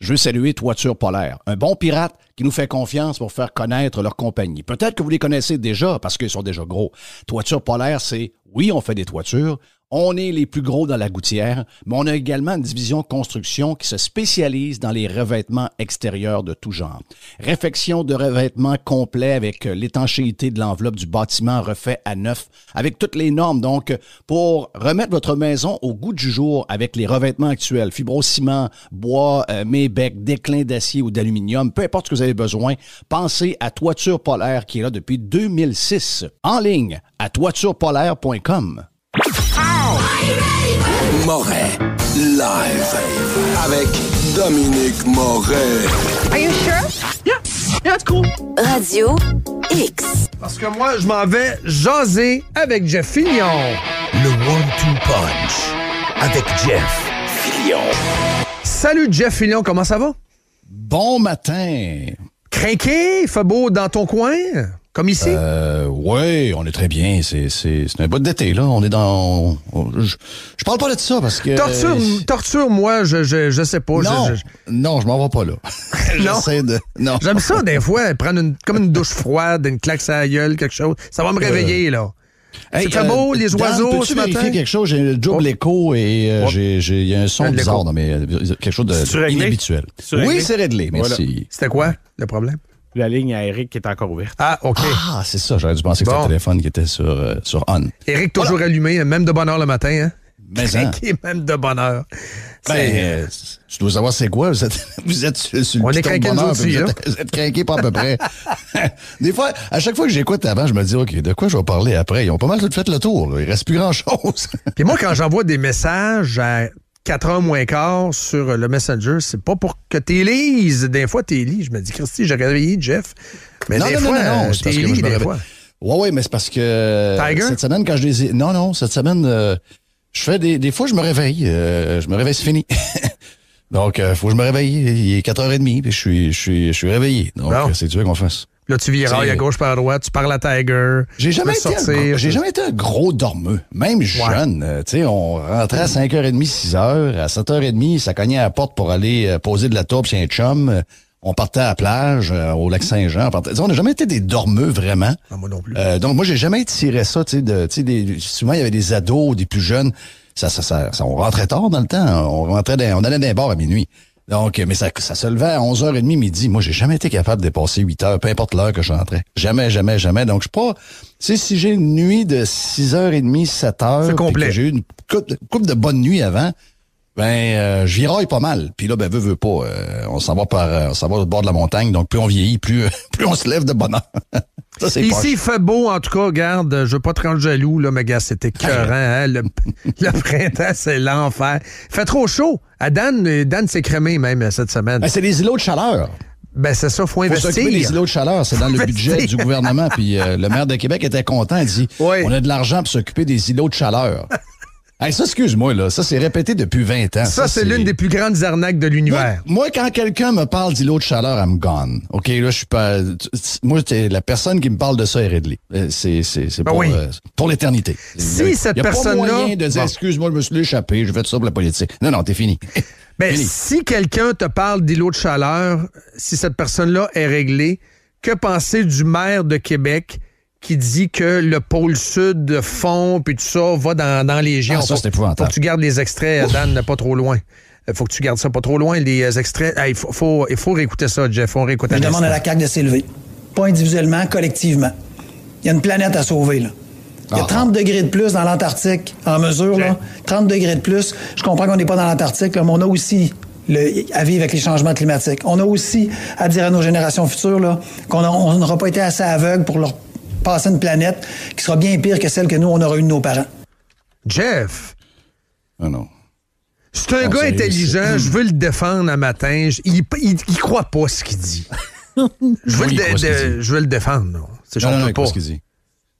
je veux saluer Toiture Polaire, un bon pirate qui nous fait confiance pour faire connaître leur compagnie. Peut-être que vous les connaissez déjà parce qu'ils sont déjà gros. Toiture Polaire, c'est, oui, on fait des toitures, on est les plus gros dans la gouttière, mais on a également une division construction qui se spécialise dans les revêtements extérieurs de tout genre. Réfection de revêtements complets avec l'étanchéité de l'enveloppe du bâtiment refait à neuf, avec toutes les normes. Donc, pour remettre votre maison au goût du jour avec les revêtements actuels, fibrociment, bois, mébec, déclin d'acier ou d'aluminium, peu importe ce que vous avez besoin, pensez à Toiture Polaire qui est là depuis 2006. En ligne à toiturepolaire.com. Moret, live, avec Dominique Moret. Are you sure? Yeah, it's cool. Radio X. Parce que moi, je m'en vais jaser avec Jeff Fillion. Le one-two punch avec Jeff Fillion. Salut Jeff Fillion, comment ça va? Bon matin. Crinqué, il fait beau dans ton coin, comme ici? Oui, on est très bien. C'est un bout d'été, là. On est dans... Je parle pas de ça parce que... Torture-moi, je sais pas. Non, je m'en vais pas là. J'essaie de... Non. J'aime ça, des fois, prendre comme une douche froide, une claque sur la gueule, quelque chose. Ça va me réveiller, là. Hey, c'est beau, les oiseaux, Dan, peux-tu vérifier quelque chose? J'ai un double écho et il y a un son bizarre dans quelque chose d'inhabituel. Oui, c'est réglé, merci. Voilà. C'était quoi, le problème? La ligne à Eric qui est encore ouverte. Ah, OK. Ah, c'est ça. J'aurais dû penser que c'était le téléphone qui était sur on. Eric, toujours allumé, même de bonne heure le matin, hein? Mais Crinqué, même de bonne heure. Tu dois savoir c'est quoi. Vous êtes sur le on est piton de bonheur, aussi, vous êtes craqué pas à peu près. Des fois, à chaque fois que j'écoute avant, je me dis, OK, de quoi je vais parler après? Ils ont pas mal tout fait le tour. Là. Il reste plus grand-chose. Puis moi, quand j'envoie des messages à 4h moins quart sur le Messenger, c'est pas pour que t'es lises. Des fois, t'es lis. Je me dis, Christy, j'ai réveillé Jeff. Mais non, des fois, c'est parce que lis, des fois. Oui, mais c'est parce que Tiger? Cette semaine, quand je les ai... Non, cette semaine, je fais des fois, je me réveille. C'est fini. Donc, faut que je me réveille. Il est 4h30, puis je suis réveillé. Donc, c'est tu veux qu'on fasse. Là, tu virailles à gauche par à droite, tu parles à Tiger. J'ai jamais été un gros dormeux. Même jeune, tu sais, on rentrait à 5h30, 6h. À 7h30, ça cognait à la porte pour aller poser de la taupe chez un chum. On partait à la plage, au lac Saint-Jean. On n'a jamais été des dormeux, vraiment. Non, moi non plus. Donc, moi, j'ai jamais tiré ça, souvent, il y avait des ados, des plus jeunes. On rentrait tard dans le temps. On allait dans les bars à minuit. Donc, mais ça se levait à 11h30 midi. Moi, j'ai jamais été capable de dépasser 8h, peu importe l'heure que je rentrais. Jamais. Donc, je suis pas... Tu sais, si j'ai une nuit de 6h30, 7h... C'est complet. Que j'ai eu une couple de bonnes nuits avant, je viraille pas mal. Puis là, veux pas. On s'en va au bord de la montagne. Donc, plus on vieillit, plus on se lève de bonne heure. Ça, c'est ici, il fait beau, en tout cas, regarde, je veux pas te rendre jaloux, là, mais gars, c'était écœurant, hein? Le printemps, c'est l'enfer. Il fait trop chaud. À Dan s'est crémé même cette semaine. C'est des îlots de chaleur. C'est ça, faut investir. Faut s'occuper des îlots de chaleur, c'est dans le budget du gouvernement. Puis le maire de Québec était content, il dit, on a de l'argent pour s'occuper des îlots de chaleur. Hey, ça, excuse-moi, là, ça, c'est répété depuis 20 ans. Ça, c'est l'une des plus grandes arnaques de l'univers. Moi, quand quelqu'un me parle d'îlot de chaleur, I'm gone. OK, là, je suis pas... Moi, la personne qui me parle de ça est réglée. C'est pour l'éternité. Si cette personne-là... Il n'y a pas moyen de dire, excuse-moi, je me suis échappé, je fais tout ça pour la politique. Non, t'es fini. Si quelqu'un te parle d'îlot de chaleur, si cette personne-là est réglée, que penser du maire de Québec qui dit que le pôle sud fond, puis tout ça, va dans les régions. Ça, c'est épouvantable. Faut que tu gardes les extraits, Dan, pas trop loin. Faut que tu gardes ça pas trop loin, les extraits. Il faut réécouter ça, Jeff. Faut réécouter. Je demande à la CAQ de s'élever. Pas individuellement, collectivement. Il y a une planète à sauver, là. Il y a 30 degrés de plus dans l'Antarctique, en mesure, là. 30 degrés de plus. Je comprends qu'on n'est pas dans l'Antarctique, là, mais on a aussi à vivre avec les changements climatiques. On a aussi à dire à nos générations futures, là, qu'on n'aura pas été assez aveugle pour leur passer une planète qui sera bien pire que celle que nous, on aura eue de nos parents. Jeff! Ah non. C'est un gars intelligent, je veux le défendre un matin. Il croit pas ce qu'il dit. Je veux le défendre. Non, il croit ce qu'il dit.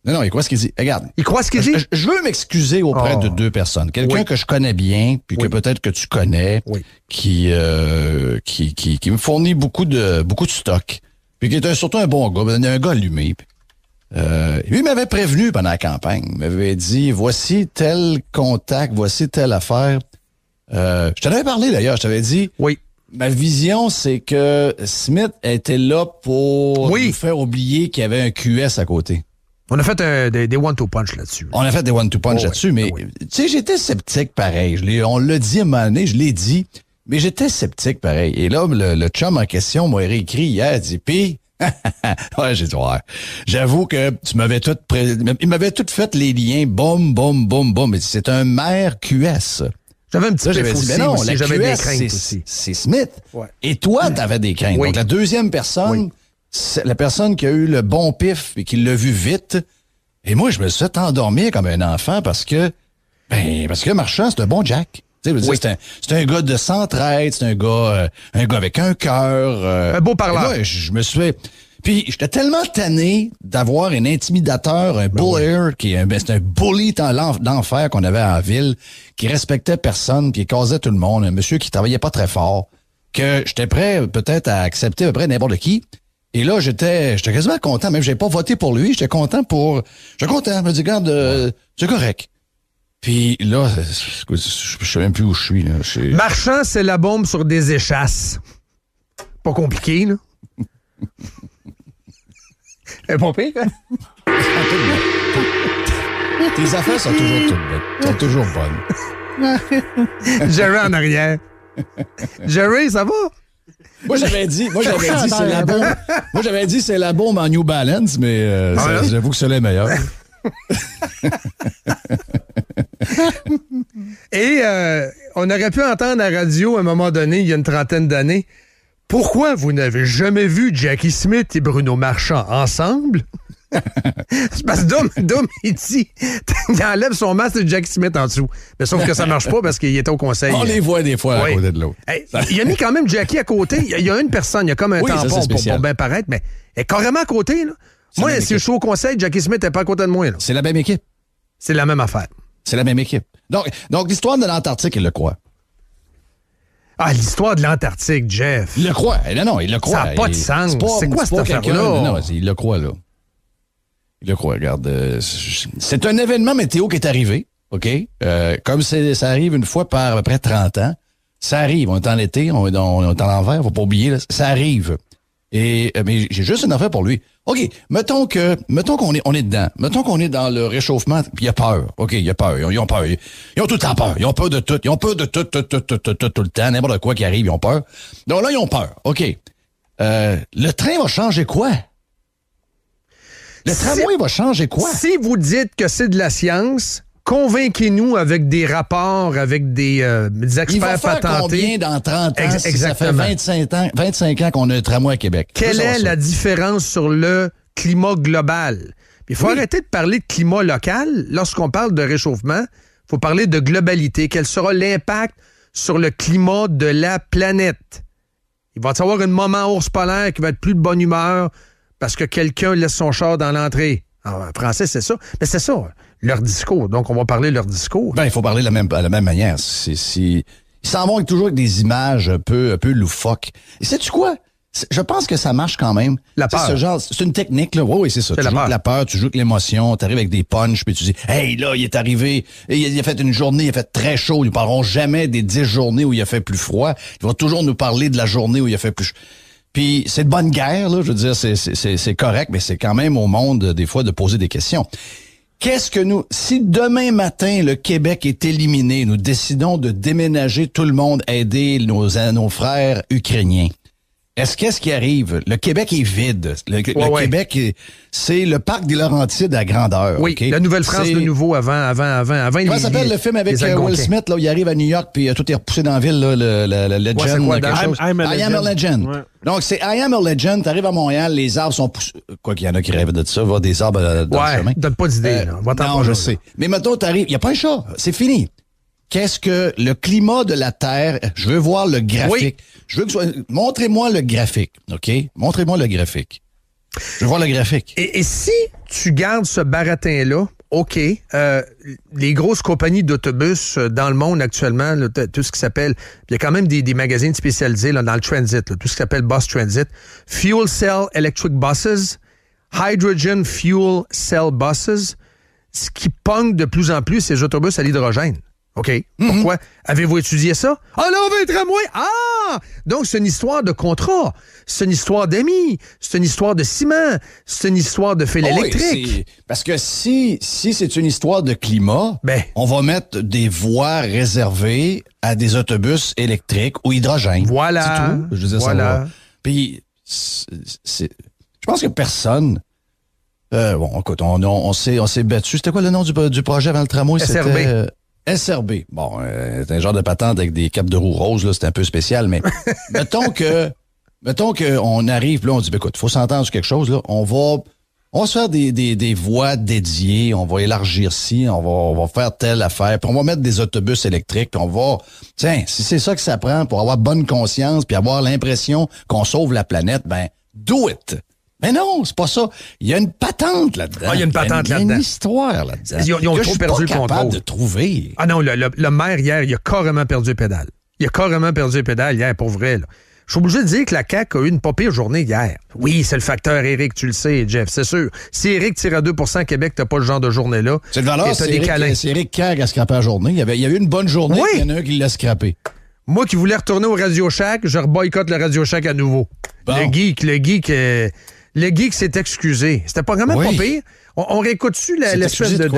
Non, il croit ce qu'il dit. Regarde. Il croit ce qu'il dit? Je veux m'excuser auprès de deux personnes. Quelqu'un que je connais bien, puis que peut-être que tu connais, qui me fournit beaucoup de stock, puis qui est surtout un bon gars, un gars allumé. Lui, il m'avait prévenu pendant la campagne. Il m'avait dit, voici tel contact, voici telle affaire. Je t'en avais parlé, d'ailleurs. Je t'avais dit, Ma vision, c'est que Smith était là pour nous faire oublier qu'il y avait un QS à côté. On a fait des one-two punch là-dessus. On a fait des one-two punch là-dessus, mais tu sais, j'étais sceptique pareil. On l'a dit à un moment donné, je l'ai dit, mais j'étais sceptique pareil. Et là, le chum en question m'a réécrit hier, il dit, pis... ouais, j'ai dit, ouais. J'avoue que tu m'avais tout... Il m'avait tout fait les liens, boum, boum, boum, boum. Mais c'est un maire QS. J'avais un petit peu dit, mais non, la j'avais QS, des craintes aussi. C'est Smith. Ouais. Et toi, t'avais des craintes. Oui. Donc, la deuxième personne, c'est la personne qui a eu le bon pif et qui l'a vu vite. Et moi, je me suis fait endormir comme un enfant parce que Marchand, c'est un bon Jack. Tu sais, c'est un gars de centraide, c'est un gars avec un cœur. Un beau parleur. Moi, je me suis... Puis, j'étais tellement tanné d'avoir un intimidateur, un bullier, c'est un bully d'enfer qu'on avait en ville, qui respectait personne, puis qui casait tout le monde, un monsieur qui travaillait pas très fort, que j'étais prêt peut-être à accepter à peu près n'importe qui. Et là, j'étais quasiment content, même j'avais pas voté pour lui, j'étais content. Je me dis, regarde, c'est correct. Puis là, je sais même plus où je suis. Là. Marchand, c'est la bombe sur des échasses. Pas compliqué, là. Elle est pas pire, hein? Tes affaires sont toujours toutes bonnes. Sont toujours bonnes. Jerry en arrière. Jerry, ça va? Moi, j'avais dit, c'est la bombe. Moi, j'avais dit, c'est la bombe en New Balance, mais j'avoue que c'est le meilleur. Et on aurait pu entendre à la radio à un moment donné, il y a une trentaine d'années, pourquoi vous n'avez jamais vu Jackie Smith et Bruno Marchand ensemble? C'est parce que Dom, il dit, il enlève son masque de Jackie Smith en dessous. Mais sauf que ça marche pas parce qu'il était au conseil. On les voit des fois à côté de l'autre. Hey, il a mis quand même Jackie à côté. Il y a une personne, il y a comme un tampon pour bien paraître, mais elle est carrément à côté. Là. Moi, si je suis au conseil, Jackie Smith n'est pas à côté de moi. Là. C'est la même équipe. C'est la même affaire. C'est la même équipe. Donc l'histoire de l'Antarctique, il le croit. Ah, l'histoire de l'Antarctique, Jeff. Il le croit. Non, il le croit. Ça n'a pas de sens. C'est quoi cette affaire-là? Non, il le croit, là. Il le croit, regarde. C'est un événement météo qui est arrivé, OK? Comme ça arrive une fois par à peu près 30 ans. Ça arrive. On est en été, on est en l'envers, faut pas oublier, là, ça arrive. Mais j'ai juste une affaire pour lui. OK, mettons qu'on est dedans. Mettons qu'on est dans le réchauffement, puis il a peur. OK, il a peur. Ils ont peur. Ils ont tout le temps peur. Ils ont peur de tout. Ils ont peur de tout le temps. N'importe quoi qui arrive, ils ont peur. Donc là, ils ont peur. OK. Le train va changer quoi? Le tramway va changer quoi? Si vous dites que c'est de la science, convainquez-nous avec des rapports, avec des experts patentés. Il va faire combien dans 30 ans? Exactement. Ça fait 25 ans qu'on a un tramway à Québec. Quelle est la différence sur le climat global? Il faut arrêter de parler de climat local. Lorsqu'on parle de réchauffement, il faut parler de globalité. Quel sera l'impact sur le climat de la planète? Il va y avoir un moment ours polaire qui va être plus de bonne humeur parce que quelqu'un laisse son char dans l'entrée. En français, c'est ça. Mais c'est ça, leur discours. Donc, on va parler de leur discours. Il faut parler de la même manière. Ils s'en vont toujours avec des images un peu loufoques. Et sais-tu quoi? Je pense que ça marche quand même. La peur. C'est une technique, là. Oui, c'est ça. Tu joues avec la peur, tu joues avec l'émotion, tu arrives avec des punchs, puis tu dis, hey, là, il est arrivé, il a fait une journée, il a fait très chaud. Ils ne parleront jamais des 10 journées où il a fait plus froid. Ils vont toujours nous parler de la journée où il a fait plus chaud. Puis c'est de bonne guerre, là. Je veux dire, c'est correct, mais c'est quand même au monde, des fois, de poser des questions. Si demain matin, le Québec est éliminé, nous décidons de déménager tout le monde, aider nos frères ukrainiens, qu'est-ce qui arrive? Le Québec est vide. Le Québec, c'est le parc des Laurentides à grandeur. Oui, okay? La Nouvelle-France de nouveau avant. Comment s'appelle le film avec Will Smith, là, où il arrive à New York, puis tout est repoussé dans la ville, là, le Legend. Ouais, I am a Legend. Ouais. Donc, c'est I am a Legend, t'arrives à Montréal, les arbres sont poussés. Quoi qu'il y en a qui rêvent de ça, voir des arbres dans le chemin. Donne pas d'idée, là. Non, je sais. Mais mettons, t'arrives, il n'y a pas un chat. C'est fini. Qu'est-ce que le climat de la Terre... Je veux voir le graphique. Oui. Je veux que montrez-moi le graphique, OK? Montrez-moi le graphique. Je veux voir le graphique. Et si tu gardes ce baratin-là, OK, les grosses compagnies d'autobus dans le monde actuellement, là, tout ce qui s'appelle... Il y a quand même des magazines spécialisés là, dans le transit, là, tout ce qui s'appelle Bus Transit. Fuel Cell Electric Buses, Hydrogen Fuel Cell Buses. Ce qui pogne de plus en plus, c'est les autobus à l'hydrogène. OK. Pourquoi? Avez-vous étudié ça? Ah, là, on veut un tramway! Ah! Donc, c'est une histoire de contrat. C'est une histoire d'amis. C'est une histoire de ciment. C'est une histoire de fil électrique. Parce que si c'est une histoire de climat, on va mettre des voies réservées à des autobus électriques ou hydrogène. Voilà. C'est tout. Je veux dire, voilà. Ça va. Puis, je pense que personne... bon, écoute, on s'est battu. C'était quoi le nom du projet avant le tramway? SRB. C'était, SRB. Bon, c'est un genre de patente avec des capes de roue roses, là, c'était un peu spécial, mais mettons qu'on arrive, puis là, on dit, écoute, il faut s'entendre sur quelque chose, là. On va se faire des voies dédiées, on va élargir ci, on va faire telle affaire, puis on va mettre des autobus électriques, puis on va... Tiens, si c'est ça que ça prend pour avoir bonne conscience, puis avoir l'impression qu'on sauve la planète, ben, do it! Mais non, c'est pas ça. Il y a une patente là-dedans. Ah, il y a une patente là-dedans. Il y a une histoire là-dedans. Ils ont trop perdu le contrôle. Je suis pas capable de trouver. Ah non, le maire, hier, il a carrément perdu les pédales. Il a carrément perdu les pédales hier, pour vrai, là. Je suis obligé de dire que la CAQ a eu une pas pire journée hier. Oui, c'est le facteur Éric, tu le sais, Jeff, c'est sûr. Si Éric tire à 2 % Québec, t'as pas le genre de journée-là. C'est le valeur, c'est Éric Kerr qui a scrappé la journée. Il y a eu une bonne journée, oui. Il y en a un qui l'a scrappé. Moi qui voulais retourner au Radio Shack, je reboycotte le Radio Shack à nouveau. Bon. Le geek s'est excusé. C'était pas vraiment pas pire. On réécoute-tu l'espèce de...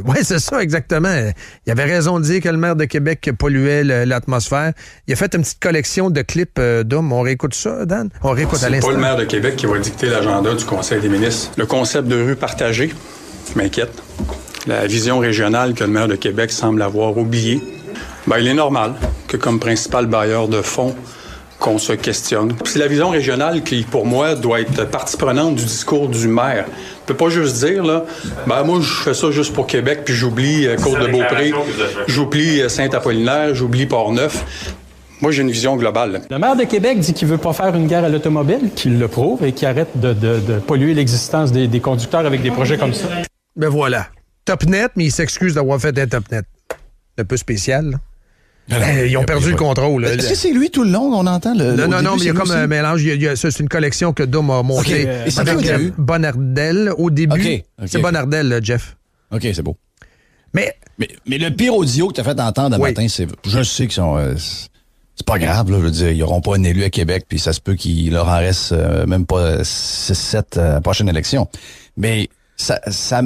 Oui, c'est ça, exactement. Il avait raison de dire que le maire de Québec polluait l'atmosphère. Il a fait une petite collection de clips d'hommes. On réécoute ça, Dan? On réécoute à l'instant. C'est pas le maire de Québec qui va dicter l'agenda du Conseil des ministres. Le concept de rue partagée m'inquiète. La vision régionale que le maire de Québec semble avoir oubliée. Ben, il est normal que, comme principal bailleur de fonds, qu'on se questionne. C'est la vision régionale qui, pour moi, doit être partie prenante du discours du maire. On peut pas juste dire, là, ben moi, je fais ça juste pour Québec, puis j'oublie Côte-de-Beaupré, j'oublie Saint-Apollinaire, j'oublie Port-Neuf. Moi, j'ai une vision globale. Là. Le maire de Québec dit qu'il veut pas faire une guerre à l'automobile, qu'il le prouve et qu'il arrête de polluer l'existence des conducteurs avec des projets comme ça. Ben voilà. Topnet, mais il s'excuse d'avoir fait un Topnet. Un peu spécial, là. Ils ont perdu le contrôle. Est-ce que c'est lui tout le long qu'on entend? Non, mais il y a comme un mélange. C'est une collection que Dom a montée avec Bonardel au début. Okay. C'est Bonardel, là, Jeff. OK, c'est beau. Mais le pire audio que tu as fait entendre un matin, c'est... Je sais qu'ils sont... c'est pas grave, là, je veux dire, ils n'auront pas un élu à Québec, puis ça se peut qu'il leur en reste même pas 6-7 à la prochaine élection. Mais ça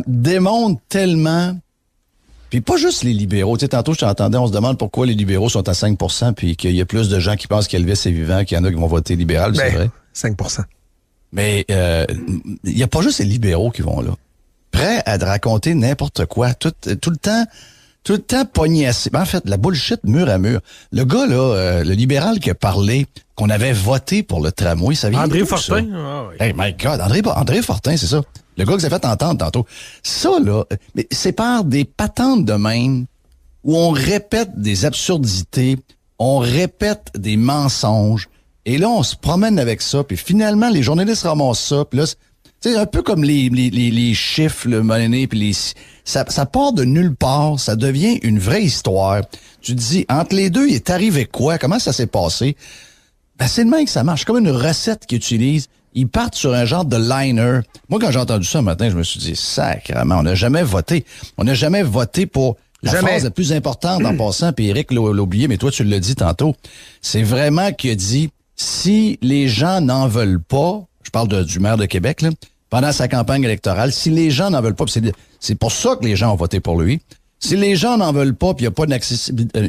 démontre tellement... Puis pas juste les libéraux. Tu sais, tantôt, je t'entendais, on se demande pourquoi les libéraux sont à 5 % puis qu'il y a plus de gens qui pensent qu'Elvis est vivant qu'il y en a qui vont voter libéral, c'est vrai. 5 %. Mais il n'y a pas juste les libéraux qui vont là. Prêts à te raconter n'importe quoi, tout le temps pognassé. En fait, la bullshit mur à mur. Le gars, là, le libéral qui a parlé, qu'on avait voté pour le tramway, ça vient André d'où, Fortin. ça? Oh, oui. Hey, my God, André Fortin, c'est ça. Le gars que vous avez fait entendre tantôt. Ça, là, mais c'est par des patentes de même où on répète des absurdités, on répète des mensonges, et là, on se promène avec ça, puis finalement, les journalistes ramassent ça, puis là, c'est un peu comme les chiffres, le monnaie, puis ça part de nulle part, ça devient une vraie histoire. Tu te dis, entre les deux, il est arrivé quoi? Comment ça s'est passé? Ben, c'est le même que ça marche. C'est comme une recette qu'ils utilisent. Ils partent sur un genre de liner. Moi, quand j'ai entendu ça un matin, je me suis dit, sacrément, on n'a jamais voté. On n'a jamais voté pour la phrase la plus importante en passant, puis Éric l'a oublié, mais toi, tu l'as dit tantôt. C'est vraiment qu'il a dit, si les gens n'en veulent pas, je parle du maire de Québec, là, pendant sa campagne électorale, si les gens n'en veulent pas, c'est pour ça que les gens ont voté pour lui, si les gens n'en veulent pas, puis il n'y a pas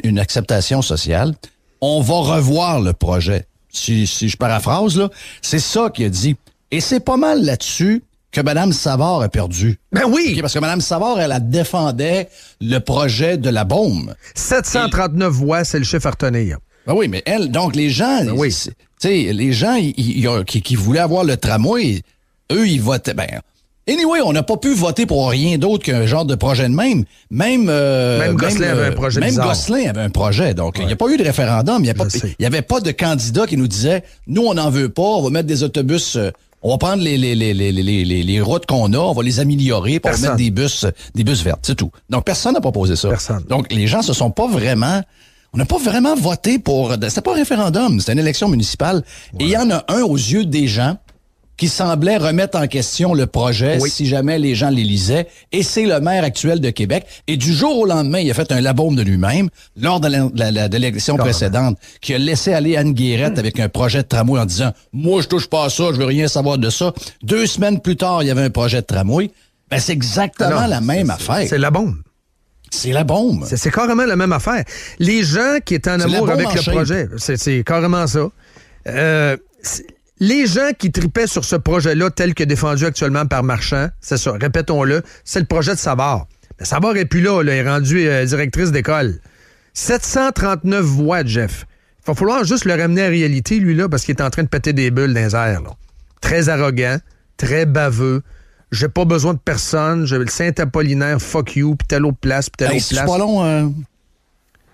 une acceptation sociale, on va revoir le projet. Si je paraphrase, là, c'est ça qu'il a dit. Et c'est pas mal là-dessus que Mme Savard a perdu. Ben oui! Okay, parce que Mme Savard, elle défendait le projet de la bombe. 739 voix, c'est le chiffre à retenir. Ben oui, mais elle, donc les gens, oui. Tu sais, les gens qui voulaient avoir le tramway, eux, ils votaient. Ben, anyway, on n'a pas pu voter pour rien d'autre qu'un genre de projet de même. Même Gosselin avait un projet. Même Gosselin avait un projet. Donc, il n'y a pas eu de référendum. Il n'y avait pas de candidat qui nous disait, nous, on n'en veut pas, on va mettre des autobus, on va prendre les routes qu'on a, on va les améliorer pour mettre des bus verts. C'est tout. Donc, personne n'a proposé ça. Personne. Donc, les gens se sont pas vraiment... On n'a pas vraiment voté pour... C'était pas un référendum, c'était une élection municipale. Ouais. Et il y en a un aux yeux des gens qui semblait remettre en question le projet si jamais les gens les lisaient. Et c'est le maire actuel de Québec. Et du jour au lendemain, il a fait un labaume de lui-même lors de l'élection précédente, qui a laissé aller Anne Guérette avec un projet de tramway en disant « Moi, je touche pas à ça, je veux rien savoir de ça. » 2 semaines plus tard, il y avait un projet de tramway. Ben, c'est exactement la même affaire. C'est la bombe. C'est la bombe. C'est carrément la même affaire. Les gens qui étaient en amour avec le projet, c'est carrément ça. Les gens qui tripaient sur ce projet-là, tel que défendu actuellement par Marchand, c'est ça, répétons-le, c'est le projet de Savard. Mais Savard n'est plus là, elle est rendue directrice d'école. 739 voix, Jeff. Il va falloir juste le ramener à la réalité, lui, là, parce qu'il est en train de péter des bulles dans les airs. Là. Très arrogant, très baveux. J'ai pas besoin de personne. J'ai le Saint-Apollinaire, fuck you, puis telle autre place, puis telle autre place. C'est pas long.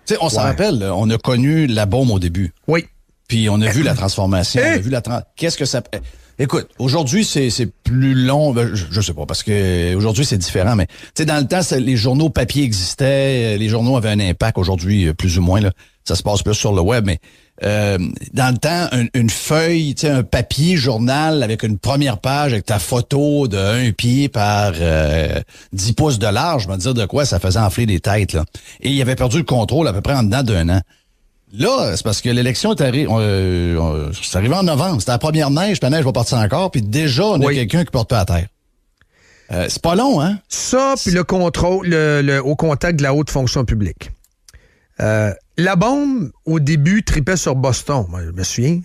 Tu sais, on s'en rappelle, là, on a connu la bombe au début. Oui. Puis on a vu la transformation. On a vu qu'est-ce que ça... Écoute, aujourd'hui, c'est plus long. Je sais pas, parce que aujourd'hui, c'est différent. Mais tu sais, dans le temps, les journaux papier existaient. Les journaux avaient un impact. Aujourd'hui, plus ou moins, là, ça se passe plus sur le web. Mais dans le temps, une feuille, tu sais, un papier journal avec une première page avec ta photo de 1 pied par 10 pouces de large, je me dire de quoi ça faisait enfler des têtes, là. Et il avait perdu le contrôle à peu près en dedans d'1 an. Là, c'est parce que l'élection est arrivée. C'est arrivé en novembre. C'était la première neige, puis la neige va partir encore, puis déjà, on a quelqu'un qui porte pas à terre. C'est pas long, hein? Ça, puis le contrôle, au contact de la haute fonction publique. La bombe, au début, tripait sur Boston. Moi, je me souviens.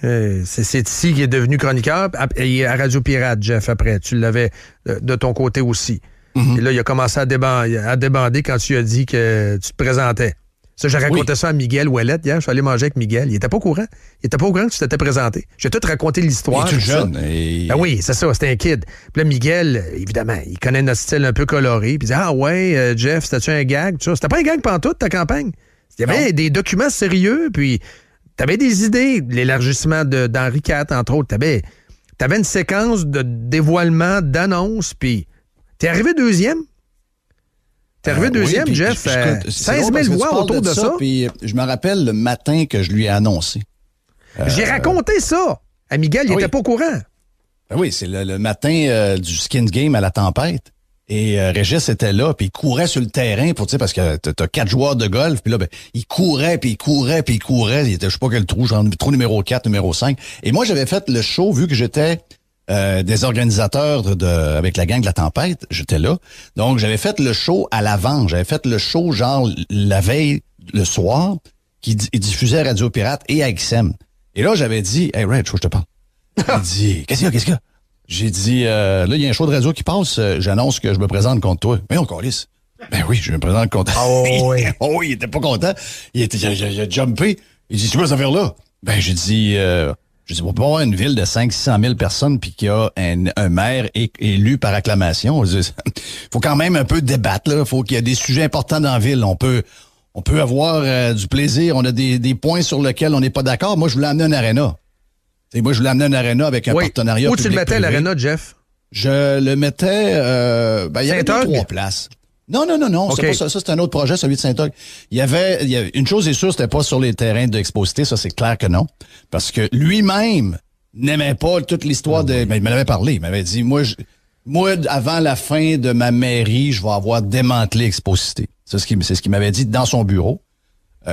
C'est ici qu'il est devenu chroniqueur. Et à Radio Pirate, Jeff, après. Tu l'avais de ton côté aussi. Mm-hmm. Et là, il a commencé à débander quand tu as dit que tu te présentais. Ça, j'ai raconté ça à Miguel Ouellette hier. Je suis allé manger avec Miguel. Il était pas au courant. Il était pas au courant que tu t'étais présenté. J'ai tout raconté l'histoire. Il est tout jeune. Ben oui, c'est ça. C'était un kid. Puis là, Miguel, évidemment, il connaît notre style un peu coloré. Puis il dit, ah ouais, Jeff, c'était-tu un gag? C'était pas un gag pantoute, ta campagne. Il y avait des documents sérieux. Puis t'avais des idées. L'élargissement d'Henri IV, entre autres. T'avais une séquence de dévoilement, d'annonces. Puis t'es arrivé deuxième. T'es arrivé deuxième, puis, Jeff. 16 000 voix autour de ça. Puis je me rappelle le matin que je lui ai annoncé. J'ai raconté ça à Miguel, il était pas au courant. Ben oui, c'est le matin du Skins Game à la tempête. Et Régis était là, puis il courait sur le terrain pour, tu sais, parce que t'as 4 joueurs de golf, puis là, ben, il courait, puis il courait, puis il courait. Il était, je sais pas quel trou, genre trou numéro 4, numéro 5. Et moi, j'avais fait le show, vu que j'étais des organisateurs avec la gang de la tempête, j'étais là. Donc, j'avais fait le show à l'avant. J'avais fait le show, genre, la veille, le soir, qui diffusait à Radio Pirate et à XM. Et là, j'avais dit, « Hey, Red, je te parle. » Il dit, « Qu'est-ce qu'il y a? » J'ai dit, là, il y a un show de radio qui passe, j'annonce que je me présente contre toi. Mais on calisse. Ben oui, je me présente contre toi. Oh oui. Oh oui, il était pas content. Il a jumpé. Il dit, tu veux cette affaire-là? Ben, j'ai dit, on peut avoir une ville de 500-600 000 personnes puis qu'il y a un maire élu par acclamation. Il faut quand même un peu débattre, là. Faut qu'il y ait des sujets importants dans la ville. On peut avoir du plaisir. On a des points sur lesquels on n'est pas d'accord. Moi, je voulais amener un aréna. Moi, je voulais amener un aréna avec un partenariat public. Où tu le mettais, l'aréna, Jeff? Je le mettais... il y avait 3 places. Non. Okay. C'est pas ça. Ça, c'est un autre projet, celui de Saint-Og. Il y avait une chose est sûre, c'était pas sur les terrains d'Exposité. Ça, c'est clair que non. Parce que lui-même n'aimait pas toute l'histoire de... Ben, il m'en avait parlé. Il m'avait dit, moi, avant la fin de ma mairie, je vais avoir démantelé Exposité. C'est ce qu'il m'avait dit dans son bureau.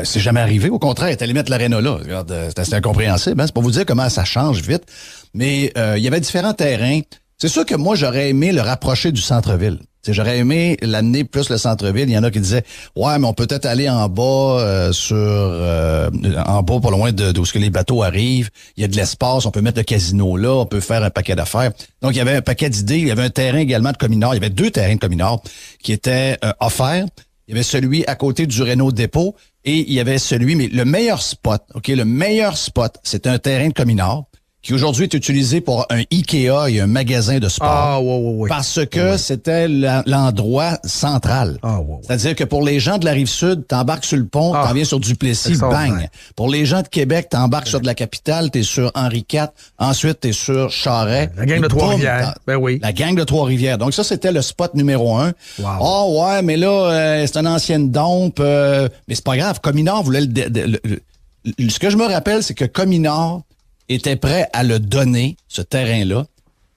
C'est jamais arrivé. Au contraire, il est allé mettre l'aréna là. Regarde, c'est incompréhensible. Hein? C'est pour vous dire comment ça change vite. Mais il y avait différents terrains. C'est sûr que moi, j'aurais aimé le rapprocher du centre-ville. T'sais, j'aurais aimé l'amener plus le centre-ville. Il y en a qui disaient, ouais, mais on peut peut-être aller en bas en bas, pas loin d'où ce que les bateaux arrivent. Il y a de l'espace. On peut mettre le casino là. On peut faire un paquet d'affaires. Donc, il y avait un paquet d'idées. Il y avait un terrain également de Communard. Il y avait 2 terrains de Communard qui étaient offerts. Il y avait celui à côté du Renault Dépôt et il y avait celui, mais le meilleur spot, c'est un terrain de Communard qui aujourd'hui est utilisé pour un IKEA et un magasin de sport. Ah, oui. Parce que c'était l'endroit central. Ah, oui. C'est-à-dire que pour les gens de la Rive-Sud, t'embarques sur le pont, t'en viens sur Duplessis, bang. Pour les gens de Québec, t'embarques sur de la capitale, t'es sur Henri IV, ensuite t'es sur Charest. La gang de Trois-Rivières. Ben oui. La gang de Trois-Rivières. Donc ça, c'était le spot numéro 1. Wow. Oh ouais, mais là, c'est une ancienne dompe. Mais c'est pas grave. Communard voulait ce que je me rappelle, c'est que Communard était prêt à le donner, ce terrain-là,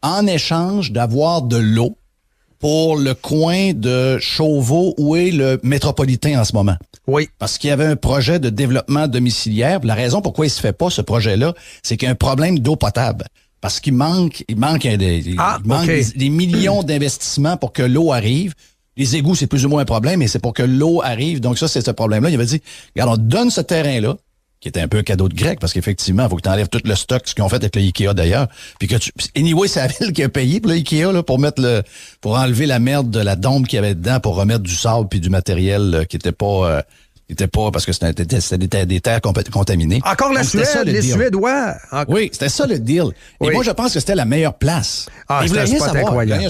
en échange d'avoir de l'eau pour le coin de Chauveau où est le métropolitain en ce moment. Oui. Parce qu'il y avait un projet de développement domiciliaire. La raison pourquoi il se fait pas, ce projet-là, c'est qu'il y a un problème d'eau potable. Parce qu'il manque des millions d'investissements pour que l'eau arrive. Les égouts, c'est plus ou moins un problème, mais c'est pour que l'eau arrive. Donc ça, c'est ce problème-là. Il avait dit, regarde, on te donne ce terrain-là, qui était un peu un cadeau de grec, parce qu'effectivement, il faut que tu enlèves tout le stock, ce qu'ils ont fait avec le Ikea d'ailleurs. Puis que anyway, c'est la ville qui a payé pour le Ikea, là, pour enlever la merde de la dombe qu'il y avait dedans, pour remettre du sable puis du matériel qui était pas parce que c'était des terres contaminées. Encore la Suède, les Suédois. Oui, c'était ça le deal. Et moi, je pense que c'était la meilleure place. Ah, c'était un spot incroyable.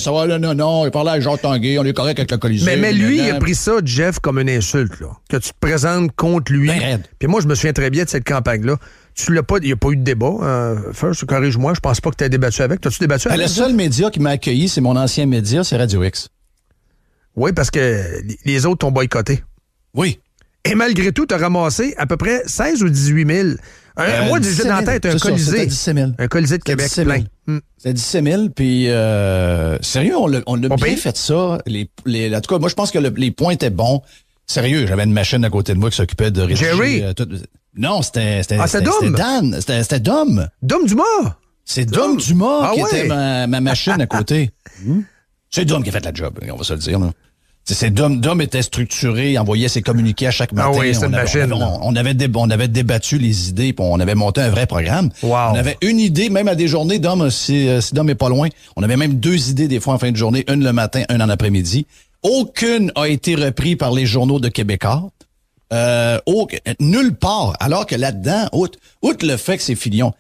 Non, il parlait avec Jean Tanguay, on est correct avec le Colisée. Mais lui, il a pris ça, Jeff, comme une insulte, là. Que tu te présentes contre lui. Puis moi, je me souviens très bien de cette campagne-là. Il n'y a pas eu de débat. First, corrige-moi, je pense pas que tu aies débattu avec. T'as-tu débattu avec? Le seul média qui m'a accueilli, c'est mon ancien média, c'est Radio X. Oui, parce que les autres t'ont boycotté. Oui. Et malgré tout, tu as ramassé à peu près 16 ou 18 000. Moi, j'ai dans la tête un Colisée. 17 000. Un Colisée de Québec plein. C'était 17 000, puis sérieux, on a bien fait ça. En tout cas, moi, je pense que les points étaient bons. Sérieux, j'avais une machine à côté de moi qui s'occupait de rédiger. Jerry? Non, c'était Dom? Dan. C'était Dom. Dom Dumas? C'est Dom Dumas qui était ma machine à côté. C'est Dom qui a fait la job, on va se le dire, là. C'est Dom était structuré, il envoyait ses communiqués à chaque matin. Ah oui, c'est une machine. On avait débattu les idées, puis on avait monté un vrai programme. Wow. On avait une idée, même à des journées, Dom, si Dom est pas loin, on avait même 2 idées des fois en fin de journée, une le matin, une en après-midi. Aucune a été reprise par les journaux de Québécois. Nulle part. Alors que là-dedans, outre le fait que c'est Filion,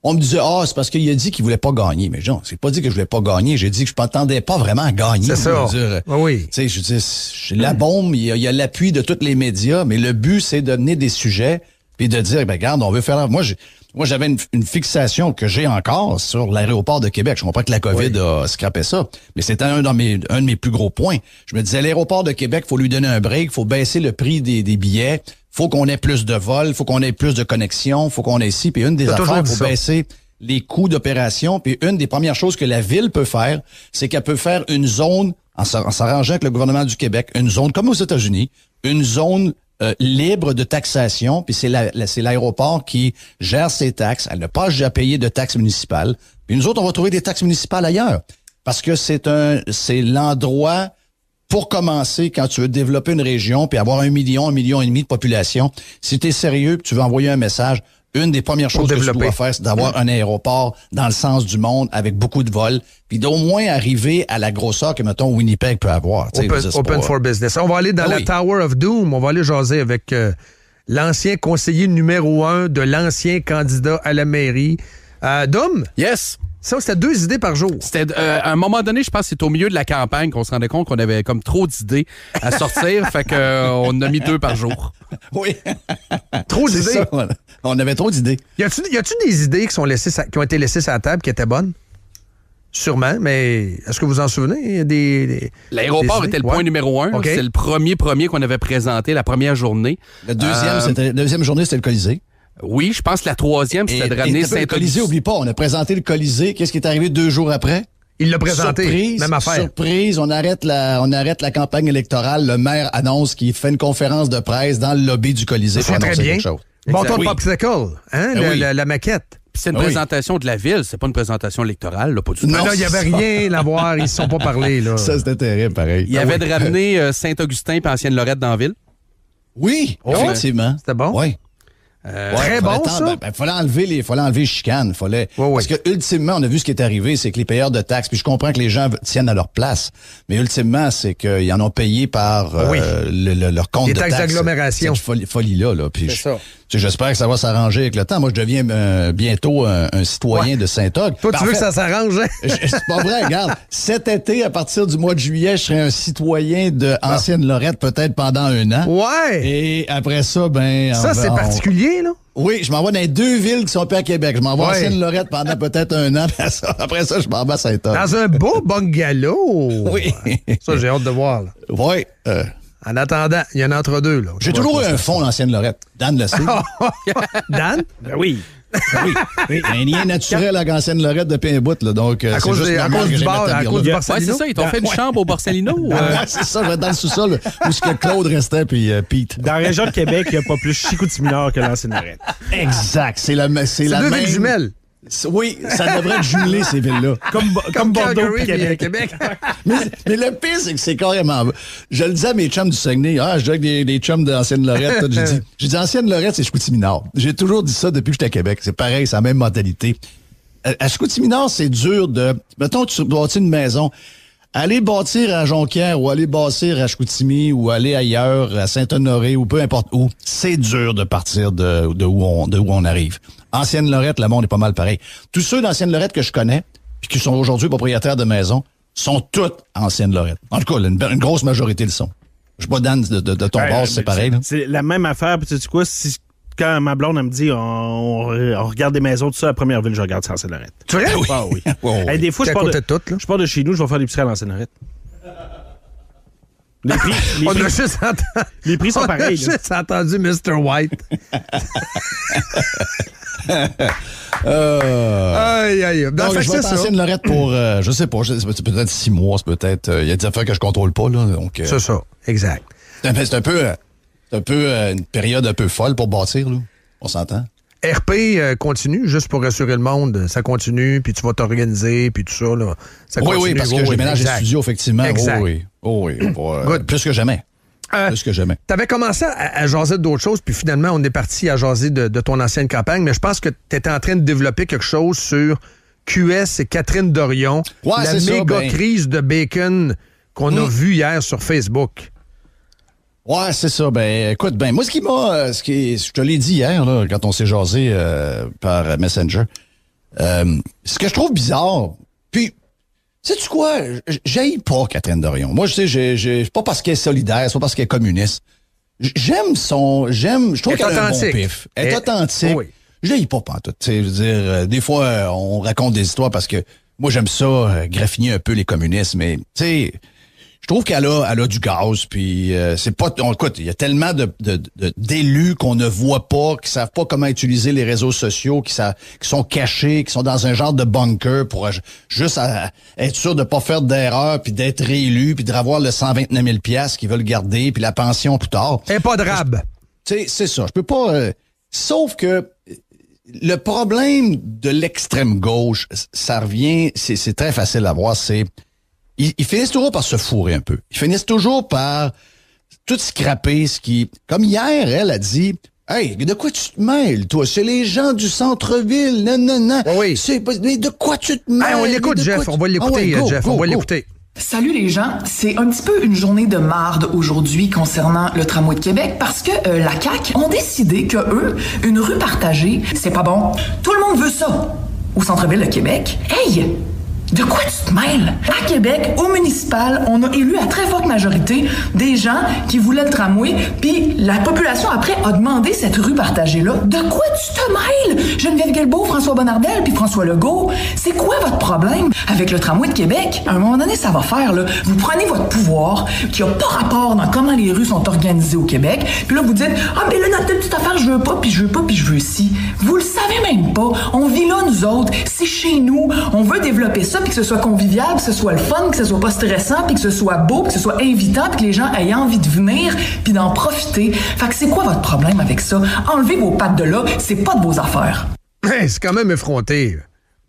on me disait, c'est parce qu'il a dit qu'il voulait pas gagner. Mais non, c'est pas dit que je voulais pas gagner. J'ai dit que je m'attendais pas vraiment à gagner. C'est ça. Oui. Tu sais, je dis, la bombe, il y a l'appui de tous les médias, mais le but, c'est de donner des sujets puis de dire, regarde, on veut faire... Moi, j'avais une fixation que j'ai encore sur l'aéroport de Québec. Je comprends que la COVID a scrappé ça, mais c'était un de mes plus gros points. Je me disais, l'aéroport de Québec, faut lui donner un break, faut baisser le prix des billets, faut qu'on ait plus de vols, faut qu'on ait plus de connexions, faut qu'on ait ici. Puis une des affaires, faut baisser les coûts d'opération. Puis une des premières choses que la ville peut faire, c'est qu'elle peut faire une zone, en s'arrangeant avec le gouvernement du Québec, une zone comme aux États-Unis, une zone libre de taxation, puis c'est l'aéroport qui gère ses taxes. Elle n'a pas déjà payé de taxes municipales. Puis nous autres, on va trouver des taxes municipales ailleurs. Parce que c'est l'endroit pour commencer quand tu veux développer une région puis avoir 1 million et demi de population. Si tu es sérieux puis tu veux envoyer un message, une des premières choses que tu dois faire, c'est d'avoir un aéroport dans le sens du monde avec beaucoup de vols, puis d'au moins arriver à la grosseur que, mettons, Winnipeg peut avoir. Open for business. On va aller dans la Tower of Doom. On va aller jaser avec l'ancien conseiller numéro 1 de l'ancien candidat à la mairie. Dom? Yes. Ça, c'était 2 idées par jour. C'était à un moment donné, je pense que c'est au milieu de la campagne qu'on se rendait compte qu'on avait comme trop d'idées à sortir, fait qu'on en a mis 2 par jour. Oui. Trop d'idées. Ça, on avait trop d'idées. Y a-tu des idées qui ont été laissées sur la table qui étaient bonnes? Sûrement, mais est-ce que vous en souvenez? L'aéroport était le point numéro 1. Okay. C'est le premier qu'on avait présenté, la première journée. La deuxième journée, c'était le Colisée. Oui, je pense que la 3e, c'était de ramener le Colisée, oublie pas, on a présenté le Colisée. Qu'est-ce qui est arrivé 2 jours après? Il l'a présenté. Même affaire. Surprise, on arrête la campagne électorale. Le maire annonce qu'il fait une conférence de presse dans le lobby du Colisée. C'est très bien. Bon, ton popsicle, hein? La maquette. C'est une présentation de la ville, c'est pas une présentation électorale, là, pas du tout. Non, il n'y avait rien à voir, ils ne se sont pas parlé, là. Ça, c'était terrible, pareil. Il y avait de ramener Saint-Augustin et Ancienne-Lorette dans la ville. Oui, effectivement. C'était bon? Oui. Très bon, ça? Fallait enlever les chicanes. Parce que, ultimement, on a vu ce qui est arrivé, c'est que les payeurs de taxes, puis je comprends que les gens tiennent à leur place, mais ultimement, c'est qu'ils en ont payé par leur compte de taxes. Les taxes d'agglomération. Cette folie-là. Puis c'est ça. J'espère que ça va s'arranger avec le temps. Moi, je deviens bientôt un citoyen de Saint-Og. Toi, tu veux que ça s'arrange, hein? C'est pas vrai, regarde. Cet été, à partir du mois de juillet, je serai un citoyen de Ancienne-Lorette peut-être pendant 1 an. Ouais! Et après ça, ça, c'est particulier, là? Oui, je m'en vais dans les 2 villes qui sont pas à Québec. Je m'en vais à Ancienne-Lorette pendant peut-être 1 an. Après ça, je m'en vais à Saint-Og. Dans un beau bungalow! Oui. Ça, j'ai hâte de voir, là. Oui. En attendant, il y en a entre-deux, là. J'ai toujours eu un fond d'Ancienne-Lorette. Dan le sait. Dan? Ben oui. Oui. Un lien naturel avec Ancienne Lorette depuis un bout, là. Donc, à cause du bar, à cause du Borsalino. Ouais, c'est ça, ils t'ont fait une chambre au Borsalino. Ouais, c'est ça, je vais être dans le sous-sol où ce que Claude restait, puis Pete. Dans la région de Québec, il n'y a pas plus Chicoutimi-Nord que l'Ancienne Lorette. Exact. C'est la même. Villes jumelles. Oui, ça devrait être jumelé, ces villes-là. Comme Bordeaux Calgary, et Québec. mais le pire, c'est que c'est carrément... Je le disais à mes chums du Saguenay. Je disais avec des chums d'Ancienne Lorette. J'ai dit Ancienne Lorette, c'est Chicoutimi-Nord. J'ai toujours dit ça depuis que j'étais à Québec. C'est pareil, c'est la même mentalité. À Chicoutimi-Nord, c'est dur de... Mettons, tu bâtis une maison. Aller bâtir à Jonquière ou aller bâtir à Chicoutimi ou aller ailleurs, à Saint-Honoré ou peu importe où, c'est dur de partir de où on arrive. Ancienne Lorette, le monde est pas mal pareil. Tous ceux d'Ancienne Lorette que je connais, puis qui sont aujourd'hui propriétaires de maisons, sont toutes Ancienne Lorette. En tout cas, une grosse majorité le sont. Je suis pas Dan de ton bord, c'est pareil. Là. C'est la même affaire, puis tu sais quoi, quand ma blonde, elle me dit, on regarde des maisons, tout ça, la première ville, je regarde, c'est Ancienne Lorette. Tu vois? Ah oui. Oui. Des fois, je pars de chez nous, je vais faire l'épicerie à l'Ancienne Lorette. Les prix sont pareils. On a juste entendu Mr. White. Aïe. Donc, je vais être Ancienne Lorette pour, je sais pas, c'est peut-être 6 mois, c'est peut-être... Il y a des affaires que je contrôle pas, là. Donc, c'est ça, exact. C'est un peu une période un peu folle pour bâtir, là. On s'entend. RP continue, juste pour rassurer le monde, ça continue, puis tu vas t'organiser, puis tout ça, là. Ça continue. Oui, parce que je ménage les studios, effectivement. Exact. Oui. Plus que jamais. Plus que jamais. T'avais commencé à jaser d'autres choses, puis finalement, on est parti à jaser de ton ancienne campagne, mais je pense que t'étais en train de développer quelque chose sur QS et Catherine Dorion, la méga crise de bacon qu'on a vue hier sur Facebook. Ouais, c'est ça. Écoute, moi, je te l'ai dit hier, là, quand on s'est jasé par Messenger, ce que je trouve bizarre, puis, sais-tu quoi? J'haïs pas Catherine Dorion. Moi, je sais, c'est pas parce qu'elle est solidaire, c'est pas parce qu'elle est communiste. Je trouve qu'elle a un bon pif. Elle est authentique. Oui. Je l'haïs pas pantoute. Je veux dire, des fois, on raconte des histoires parce que moi, j'aime ça, graffiner un peu les communistes, mais, tu sais, je trouve qu'elle a du gaz, puis c'est pas... Écoute, il y a tellement d'élus qu'on ne voit pas, qui savent pas comment utiliser les réseaux sociaux, qui sont cachés, qui sont dans un genre de bunker pour juste être sûr de pas faire d'erreur, puis d'être réélu, puis de revoir le 129 000 $ qu'ils veulent garder, puis la pension plus tard. Et pas de rab. Tu sais, c'est ça. Je peux pas... sauf que le problème de l'extrême gauche, ça revient... C'est très facile à voir, c'est... Ils finissent toujours par se fourrer un peu. Ils finissent toujours par tout scraper ce qui... Comme hier, elle a dit, « Hey, de quoi tu te mêles, toi? C'est les gens du centre-ville. Non. Oui. Mais de quoi tu te mêles? » On l'écoute, Jeff. On va l'écouter, Jeff. On va l'écouter. Salut les gens, c'est un petit peu une journée de marde aujourd'hui concernant le tramway de Québec parce que la CAQ ont décidé que eux, une rue partagée, c'est pas bon. Tout le monde veut ça. Au centre-ville de Québec. Hey! De quoi tu te mêles? À Québec, au municipal, on a élu à très forte majorité des gens qui voulaient le tramway, puis la population après a demandé cette rue partagée-là. De quoi tu te mêles? Geneviève Guilbeault, François Bonnardel, puis François Legault. C'est quoi votre problème avec le tramway de Québec? À un moment donné, ça va faire, là. Vous prenez votre pouvoir, qui a pas rapport dans comment les rues sont organisées au Québec, puis là, vous dites, ah, mais là, dans telle petite affaire, je veux pas, puis je veux pas, puis je veux ci. Vous le savez même pas. On vit là, nous autres. C'est chez nous. On veut développer ça, puis que ce soit convivial, que ce soit le fun, que ce soit pas stressant, puis que ce soit beau, que ce soit invitant, puis que les gens aient envie de venir, puis d'en profiter. Fait que c'est quoi votre problème avec ça? Enlevez vos pattes de là, c'est pas de vos affaires. Hey, c'est quand même effronté.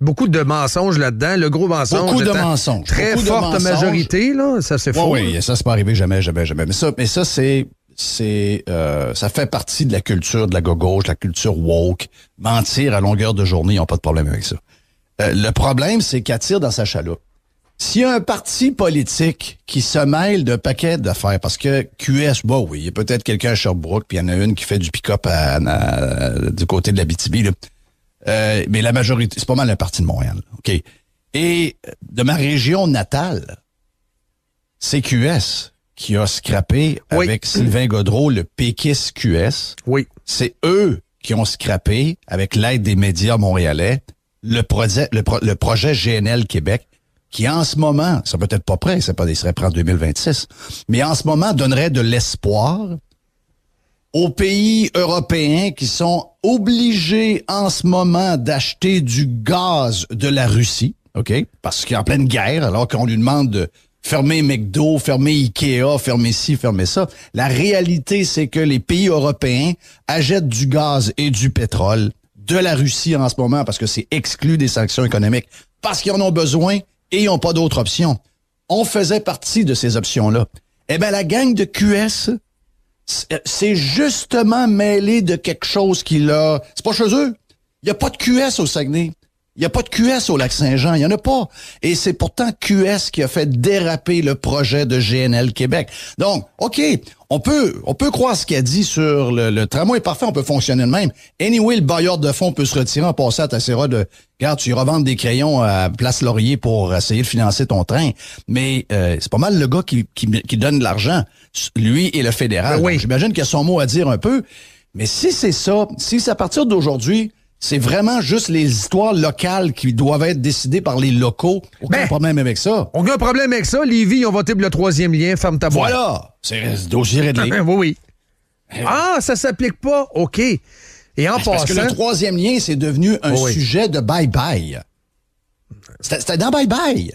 Beaucoup de mensonges là-dedans. Le gros mensonge. Beaucoup de mensonges. Très forte majorité, là. Ça, c'est faux. Oui, ça, c'est pas arrivé jamais. Mais ça, c'est ça fait partie de la culture de la gauche, de la culture woke. Mentir à longueur de journée, ils n'ont pas de problème avec ça. Le problème, c'est qu'elle tire dans sa chaloupe. S'il y a un parti politique qui se mêle d'un paquet d'affaires, parce que QS, oui, il y a peut-être quelqu'un à Sherbrooke, puis il y en a une qui fait du pick-up du côté de l'Abitibi, là. Mais la majorité, c'est pas mal un parti de Montréal. OK. Et de ma région natale, c'est QS qui a scrappé avec Sylvain Gaudreault le péquiste QS. Oui. C'est eux qui ont scrappé, avec l'aide des médias montréalais, le projet GNL Québec, qui en ce moment, ça peut être pas prêt, il serait prêt en 2026, mais en ce moment donnerait de l'espoir aux pays européens qui sont obligés en ce moment d'acheter du gaz de la Russie, OK? Parce qu'il est en pleine guerre, alors qu'on lui demande de fermer McDo, fermer Ikea, fermer ci, fermer ça. La réalité, c'est que les pays européens achètent du gaz et du pétrole de la Russie en ce moment parce que c'est exclu des sanctions économiques, parce qu'ils en ont besoin et ils n'ont pas d'autre option. On faisait partie de ces options-là. Eh bien, la gang de QS, c'est justement mêlé de quelque chose qui l'a... C'est pas chez eux. Il n'y a pas de QS au Saguenay. Il n'y a pas de QS au Lac-Saint-Jean. Il n'y en a pas. Et c'est pourtant QS qui a fait déraper le projet de GNL Québec. Donc, OK, on peut croire ce qu'il a dit sur le tramway parfait, on peut fonctionner de même. Anyway, le bailleur de fonds peut se retirer en passant à ta séra de... Regarde, tu iras vendre des crayons à Place Laurier pour essayer de financer ton train. Mais c'est pas mal le gars qui donne de l'argent. Lui et le fédéral. Oui. Donc, j'imagine qu'il a son mot à dire un peu. Mais si c'est ça, si c'est à partir d'aujourd'hui... C'est vraiment juste les histoires locales qui doivent être décidées par les locaux. Aucun problème avec ça. On a un problème avec ça. Lévis, ils ont voté pour le 3e lien. Ferme ta boîte. Voilà. C'est dossier réglé. Oui. Ah, ça s'applique pas? OK. Et en passant... Parce que le 3e lien, c'est devenu un sujet de bye-bye. C'était dans bye-bye.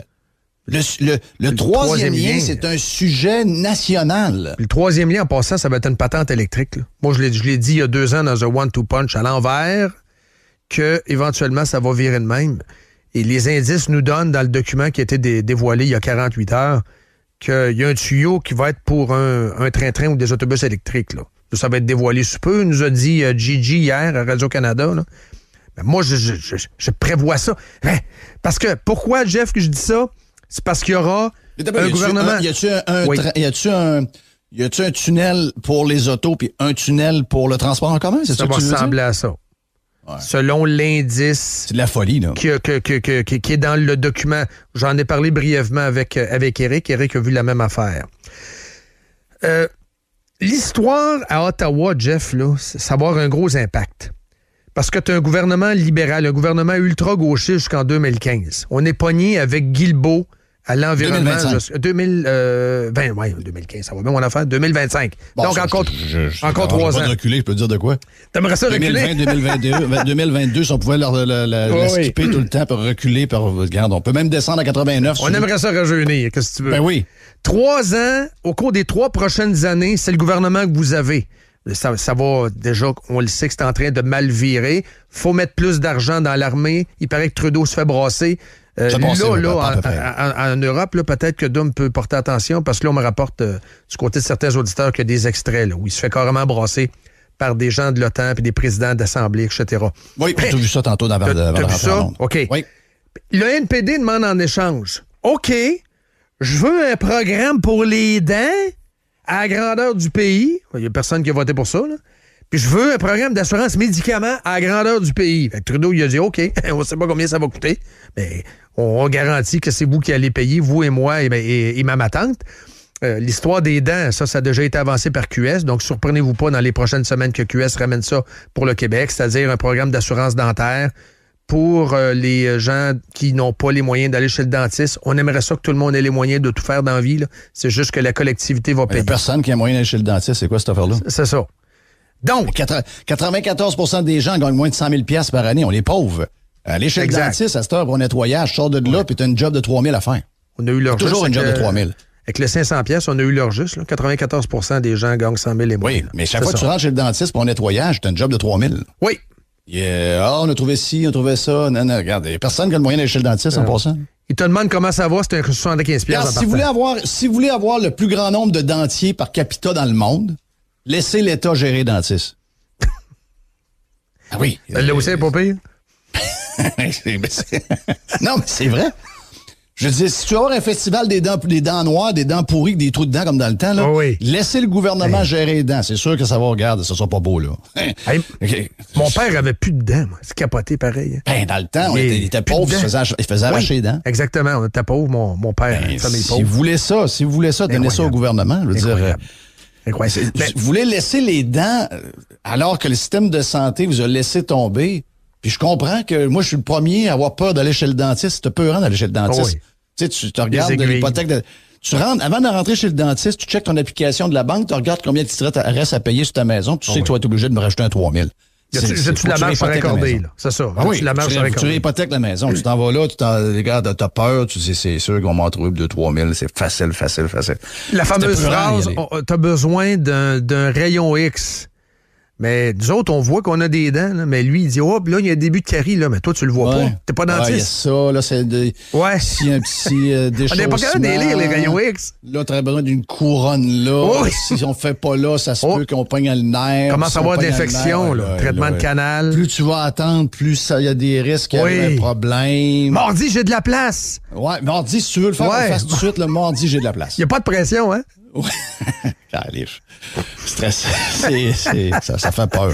Le 3e lien, c'est un sujet national. Le 3e lien, en passant, ça va être une patente électrique. Là. Moi, je l'ai dit il y a 2 ans dans un one-two punch à l'envers, que éventuellement ça va virer de même. Et les indices nous donnent dans le document qui a été dévoilé il y a 48 heures qu'il y a un tuyau qui va être pour un train-train ou des autobus électriques. Là. Ça va être dévoilé sous peu, nous a dit Gigi hier à Radio-Canada. Là. Ben moi, je prévois ça. Hein? Parce que, pourquoi, Jeff, que je dis ça? C'est parce qu'il y aura un gouvernement... Y a-tu un tunnel pour les autos puis un tunnel pour le transport en commun? Ça va ressembler à ça. Ouais. Selon l'indice... C'est de la folie, là. Qui est dans le document. J'en ai parlé brièvement avec Éric. Éric a vu la même affaire. L'histoire à Ottawa, Jeff, là, ça va avoir un gros impact. Parce que tu as un gouvernement libéral, un gouvernement ultra-gauchiste jusqu'en 2015. On est pogné avec Guilbeault à l'environnement. 2015, ça va bien mon affaire. 2025. Bon, donc encore 3 ans. Pas reculer, je peux te dire de quoi? T'aimerais ça reculer? 2022, si on pouvait la skipper tout le temps, pour reculer, regarde, on peut même descendre à 89. On aimerait ça rajeunir, qu'est-ce que tu veux? Ben oui. 3 ans, au cours des 3 prochaines années, c'est le gouvernement que vous avez. Ça va déjà, on le sait que c'est en train de mal virer. Faut mettre plus d'argent dans l'armée. Il paraît que Trudeau se fait brasser. En Europe, là, peut-être que Dom peut porter attention parce que là, on me rapporte du côté de certains auditeurs qu'il y a des extraits là, où il se fait carrément brasser par des gens de l'OTAN puis des présidents d'assemblée, etc. Oui, j'ai vu ça tantôt dans le T'as vu ça? OK. Oui. Le NPD demande en échange. OK, je veux un programme pour les dents à la grandeur du pays. Il n'y a personne qui a voté pour ça, là. Puis je veux un programme d'assurance médicaments à la grandeur du pays. Fait que Trudeau, il a dit, OK, on ne sait pas combien ça va coûter, mais on garantit que c'est vous qui allez payer, vous et moi et ma tante. L'histoire des dents, ça a déjà été avancé par QS, donc surprenez-vous pas dans les prochaines semaines que QS ramène ça pour le Québec, c'est-à-dire un programme d'assurance dentaire pour les gens qui n'ont pas les moyens d'aller chez le dentiste. On aimerait ça que tout le monde ait les moyens de tout faire dans la vie. Là. C'est juste que la collectivité va payer. Il n'y a personne qui a moyen d'aller chez le dentiste. C'est quoi cette affaire-là? C'est ça. Donc, 94% des gens gagnent moins de 100 000 $ par année. On est pauvres. Aller chez le dentiste à cette heure pour un nettoyage, sors de là, puis tu as une job de 3 000 à faire. On a eu leur toujours une job de 3 000. Avec le 500 $, on a eu leur juste. Là. 94% des gens gagnent 100 000 et moins. Oui, mais chaque fois que tu rentres chez le dentiste pour un nettoyage, tu as une job de 3 000. Oui. On a trouvé ci, on a trouvé ça. Non, regarde, il n'y a personne qui a le moyen d'aller chez le dentiste en passant. Il te demande comment ça va, c'est un 75 $. Si vous voulez avoir le plus grand nombre de dentiers par capita dans le monde, laissez l'État gérer les dentistes. Ah oui. Là aussi, c'est pas pire. Non, mais c'est vrai. Je dis, si tu veux avoir un festival des dents noires, des dents pourries, des trous de dents comme dans le temps, là, laissez le gouvernement gérer les dents. C'est sûr que ça va, regarder, ça sera pas beau, là. Mon père avait plus de dents, moi. C'est capoté pareil. Dans le temps, il était pauvre, il faisait arracher les dents. Exactement, on était pauvre, mon père. Si vous voulez ça, donnez ça au gouvernement. Je veux dire, vous voulez laisser les dents alors que le système de santé vous a laissé tomber. Puis je comprends que moi, je suis le premier à avoir peur d'aller chez le dentiste. C'est peurant d'aller chez le dentiste. Tu sais, tu te regardes de l'hypothèque de... Tu rentres, avant de rentrer chez le dentiste, tu checkes ton application de la banque, tu regardes combien de titres reste à payer sur ta maison, tu sais que tu vas être obligé de me rajouter un 3 000. J'ai-tu la marge accordée, là? C'est ça. Ah oui, tu réhypothèques la maison. Tu t'en vas là, regardes, t'as peur, tu dis, c'est sûr qu'on m'en trouve 2-3 000. C'est facile. La fameuse phrase, t'as besoin d'un rayon X. Mais nous autres, on voit qu'on a des dents, là, mais lui, il dit, oh, là, il y a un début de carie, là, mais toi, tu le vois pas. T'es pas dentiste. Il y a ça, là, c'est si un petit déchaussement. On n'est pas capable d'élire les rayons X. Là, tu as besoin d'une couronne, là. Oui. Si on fait pas là, ça se peut qu'on pogne le nerf. Commence à avoir d'infection, là. Traitement de canal. Plus tu vas attendre, plus il y a des risques qu'il y a un problème. Mardi, j'ai de la place. Ouais, mardi, si tu veux le faire, on fasse tout de suite, le mardi, j'ai de la place. Il n'y a pas de pression, hein? Ouais. Stress. Ça fait peur.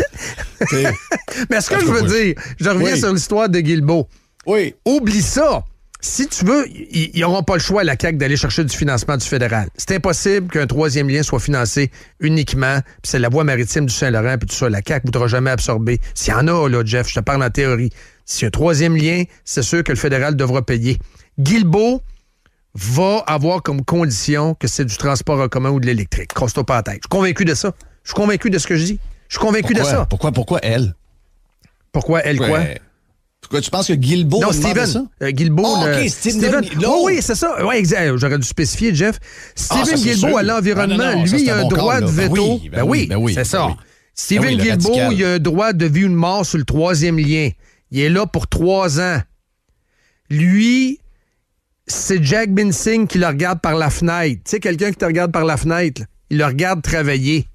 Mais ce que je veux dire, je reviens sur l'histoire de Guilbeault. Oui. Oublie ça. Si tu veux, ils n'auront pas le choix, la CAQ, d'aller chercher du financement du fédéral. C'est impossible qu'un troisième lien soit financé uniquement, puis c'est la voie maritime du Saint-Laurent, puis tout ça. La CAQ ne voudra jamais absorber. S'il y en a, là, Jeff, je te parle en théorie. S'il y a un troisième lien, c'est sûr que le fédéral devra payer. Guilbeault va avoir comme condition que c'est du transport en commun ou de l'électrique. Crosse-toi pas la tête. Je suis convaincu de ça. Je suis convaincu de ce que je dis. Je suis convaincu de ça. Pourquoi elle? Pourquoi elle quoi? Pourquoi tu penses que Guilbeault non, Steven. Ça? Guilbeault. OK, Steven. Oui, c'est ça. Oui, exact. J'aurais dû spécifier, Jeff. Steven Guilbeault à l'environnement, lui, il a un droit de veto. Ben oui, c'est ça. Steven Guilbeault, il a un droit de vie ou de mort sur le troisième lien. Il est là pour 3 ans. Lui, c'est Jack Binsing qui le regarde par la fenêtre. Tu sais, quelqu'un qui te regarde par la fenêtre, là, il le regarde travailler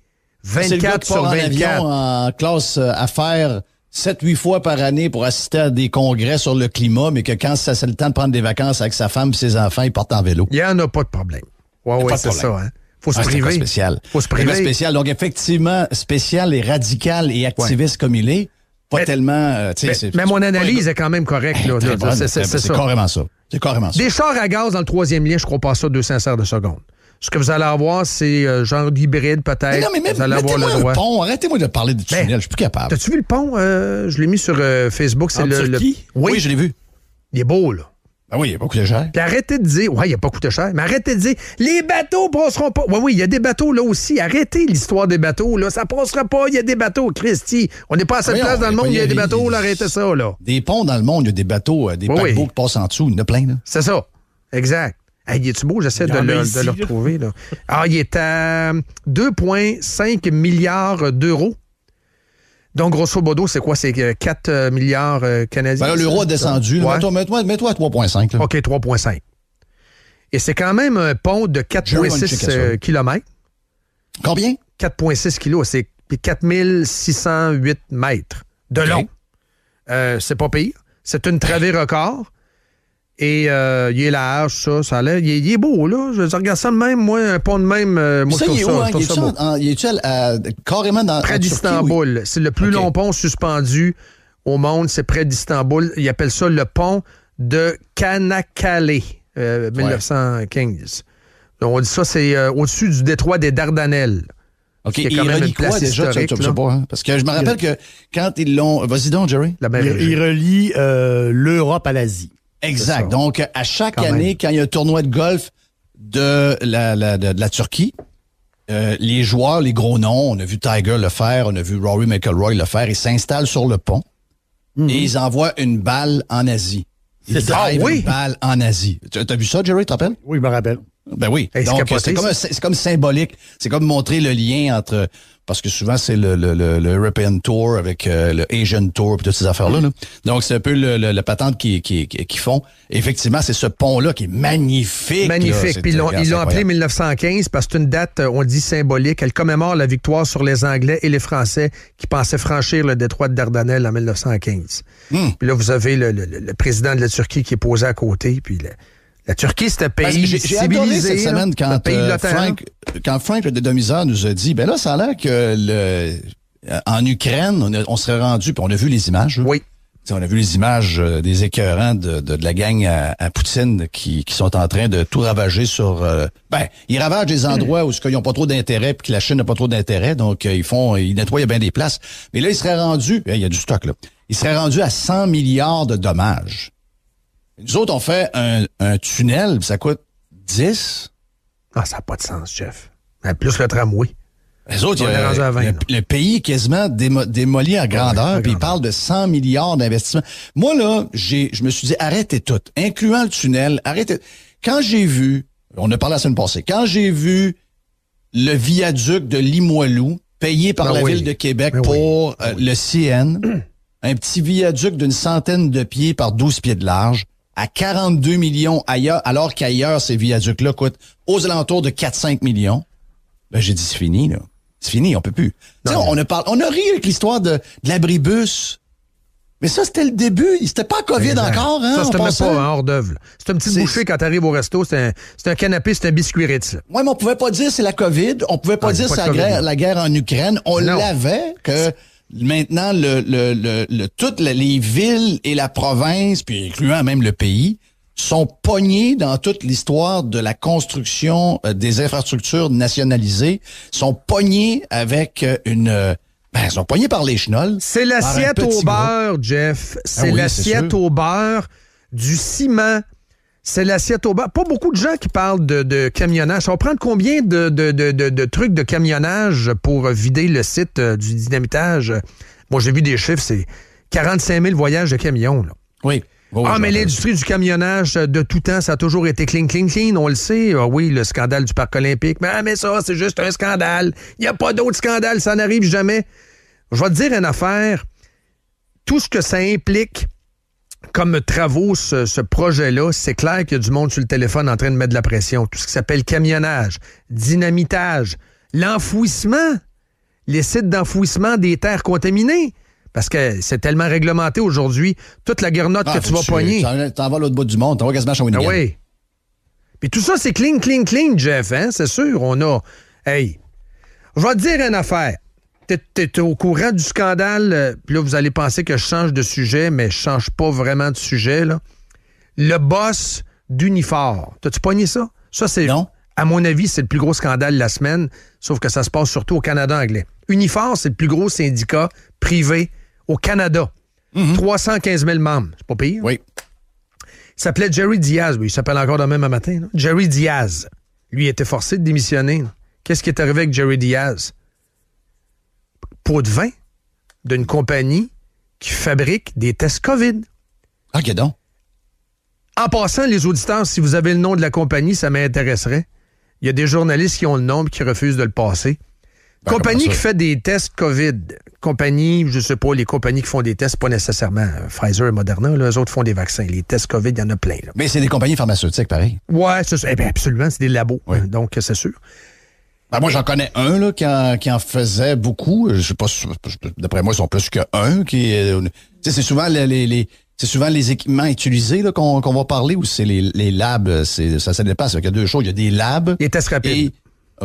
24 sur 24. En classe affaires 7-8 fois par année pour assister à des congrès sur le climat, mais que quand c'est le temps de prendre des vacances avec sa femme et ses enfants, il part en vélo. Il n'y en a pas de problème. Oui, c'est ça. Hein? Faut se priver. Faut se priver. Spécial. Donc, effectivement, spécial et radical et activiste comme il est, pas tellement... mais mon analyse est quand même correcte. Là, c'est carrément ça. C'est carrément ça. Des chars à gaz dans le troisième lien, je crois pas ça 200 serres de seconde. Ce que vous allez avoir, c'est genre d'hybride peut-être. Mais non, mais vous allez avoir le droit. Pont. Arrêtez-moi de parler du tunnel, je suis plus capable. T'as-tu vu le pont? Je l'ai mis sur Facebook. C'est Oui, je l'ai vu. Il est beau, là. Ben oui, il n'a pas coûté cher. Puis arrêtez de dire, il n'a pas coûté cher, mais arrêtez de dire, les bateaux passeront pas. Oui, il y a des bateaux là aussi. Arrêtez l'histoire des bateaux, là. Ça passera pas, il y a des bateaux, Christy. On n'est pas à cette place dans le monde, il y a des bateaux, là. Arrêtez ça, là. Des ponts dans le monde, il y a des bateaux, des paquebots qui passent en dessous. Il y en a plein, là. C'est ça. Exact. Hey, est-tu beau? J'essaie de le retrouver, là. Il est à 2,5 milliards d'euros. Donc, grosso modo, c'est quoi? C'est 4 milliards canadiens? Ben là, l'euro a descendu. Ouais. Mets-toi à 3,5. OK, 3,5. Et c'est quand même un pont de 4,6 km. Combien? 4,6 kilos. C'est 4608 mètres de long. C'est pas pire. C'est une travée record. Et il est large, ça a l'air. Il est beau, là. Je regarde ça de même, moi, un pont de même. Moi, ça, je trouve ça beau. Il est carrément dans près d'Istanbul. Oui. C'est le plus long pont suspendu au monde. C'est près d'Istanbul. Ils appellent ça le pont de Çanakkale, 1915. Donc, on dit ça, c'est au-dessus du détroit des Dardanelles. OK, il relie quoi déjà? Tu sais pas, hein? Parce que je me rappelle que quand ils l'ont... Vas-y donc, Jerry. Il relie l'Europe à l'Asie. Exact. Donc, à chaque année, quand il y a un tournoi de golf de la Turquie, les joueurs, les gros noms, on a vu Tiger le faire, on a vu Rory McIlroy le faire, ils s'installent sur le pont et ils envoient une balle en Asie. Ils drivent une balle en Asie. T'as vu ça, Jerry, tu te rappelles? Oui, je me rappelle. Ben oui. Hey, donc, c'est comme symbolique. C'est comme montrer le lien entre... Parce que souvent, c'est le European Tour avec le Asian Tour et toutes ces affaires-là. Là. Donc, c'est un peu la patente qu'ils font. Et effectivement, c'est ce pont-là qui est magnifique. Magnifique. Là. Puis ils l'ont appelé 1915 parce que c'est une date, on dit, symbolique. Elle commémore la victoire sur les Anglais et les Français qui pensaient franchir le détroit de Dardanelles en 1915. Puis là, vous avez le président de la Turquie qui est posé à côté. Puis la Turquie, c'est un pays civilisé. J'ai adoré cette semaine quand Frank, le dédomiseur, nous a dit, ben là, ça a l'air que en Ukraine, on serait rendu, puis on a vu les images. Oui. T'sais, on a vu les images des écœurants de la gang à Poutine qui sont en train de tout ravager sur... ils ravagent des endroits où ils n'ont pas trop d'intérêt puis que la Chine n'a pas trop d'intérêt, donc ils nettoient bien des places. Mais là, il serait rendu... Il y a du stock, là. Il serait rendu à 100 milliards de dommages. Nous autres, on fait un tunnel, ça coûte 10. Ah, ça n'a pas de sens, Jeff. Plus le tramway. Les autres, On est rendu à 20, le pays est quasiment démoli à grandeur, puis ils parlent de 100 milliards d'investissements. Moi, là, je me suis dit, arrêtez tout, incluant le tunnel, arrêtez. Quand j'ai vu, on a parlé la semaine passée, quand j'ai vu le viaduc de Limoilou payé par la Ville de Québec pour le CN, un petit viaduc d'une centaine de pieds par 12 pieds de large, à 42 millions ailleurs, alors qu'ailleurs, ces viaducs-là coûtent aux alentours de 4-5 millions. Ben, j'ai dit, c'est fini, là. C'est fini, on peut plus. On a ri avec l'histoire de l'abribus. Mais ça, c'était le début. C'était pas COVID encore, hein? Ça, c'était même pas un hors d'œuvre. C'est une petite bouchée quand t'arrives au resto. C'est un canapé, c'est un biscuit Ritz. Ouais, mais on pouvait pas dire c'est la COVID. On pouvait pas dire c'est la guerre en Ukraine. On l'avait que maintenant, toutes les villes et la province, puis incluant même le pays, sont pognés dans toute l'histoire de la construction des infrastructures nationalisées, sont pognés avec ils sont pognés par les chenolles. C'est l'assiette au beurre, Jeff. C'est l'assiette au beurre du ciment. C'est l'assiette au beurre. Pas beaucoup de gens qui parlent de camionnage. Ça va prendre combien de trucs de camionnage pour vider le site du dynamitage? Moi, j'ai vu des chiffres, c'est 45 000 voyages de camions, là. Oui. Mais l'industrie du camionnage de tout temps, ça a toujours été clean, on le sait. Ah oui, le scandale du Parc olympique. Mais ça, c'est juste un scandale. Il n'y a pas d'autre scandale, ça n'arrive jamais. Je vais te dire une affaire. Tout ce que ça implique comme travaux, ce projet-là, c'est clair qu'il y a du monde sur le téléphone en train de mettre de la pression. Tout ce qui s'appelle camionnage, dynamitage, l'enfouissement, les sites d'enfouissement des terres contaminées. Parce que c'est tellement réglementé aujourd'hui, toute la guernotte que tu vas pogner. T'en vas à l'autre bout du monde, t'en vas quasiment à Shawinigan. Oui. Puis tout ça, c'est clean, Jeff, hein? C'est sûr, on a... Hey, je vais te dire une affaire. T'es au courant du scandale, puis là, vous allez penser que je change de sujet, mais je change pas vraiment de sujet, là. Le boss d'Unifor. T'as-tu pogné ça? Ça, c'est... Non. À mon avis, c'est le plus gros scandale de la semaine, sauf que ça se passe surtout au Canada anglais. Unifor, c'est le plus gros syndicat privé au Canada. 315 000 membres. C'est pas pire. Oui. Il s'appelait Jerry Diaz. Oui, il s'appelle encore de même un matin. Là. Jerry Diaz. Lui, il était forcé de démissionner. Là. Qu'est-ce qui est arrivé avec Jerry Diaz? Pot de vin d'une compagnie qui fabrique des tests COVID. OK, donc. En passant, les auditeurs, si vous avez le nom de la compagnie, ça m'intéresserait. Il y a des journalistes qui ont le nom et qui refusent de le passer. Compagnie qui fait des tests COVID. Compagnie, je sais pas, les compagnies qui font des tests, pas nécessairement Pfizer et Moderna, là, eux autres font des vaccins. Les tests COVID, il y en a plein. Là. Mais c'est des compagnies pharmaceutiques, pareil. Ouais, c'est ça. Eh bien, absolument, c'est des labos. Oui. Donc, c'est sûr. Ben, moi, j'en connais un là, qui en faisait beaucoup. Je sais pas, d'après moi, ils sont plus qu'un. C'est souvent c'est souvent les équipements utilisés là, qu'on va parler ou c'est les labs. Ça dépasse. Il y a deux choses. Il y a des labs. Les tests rapides.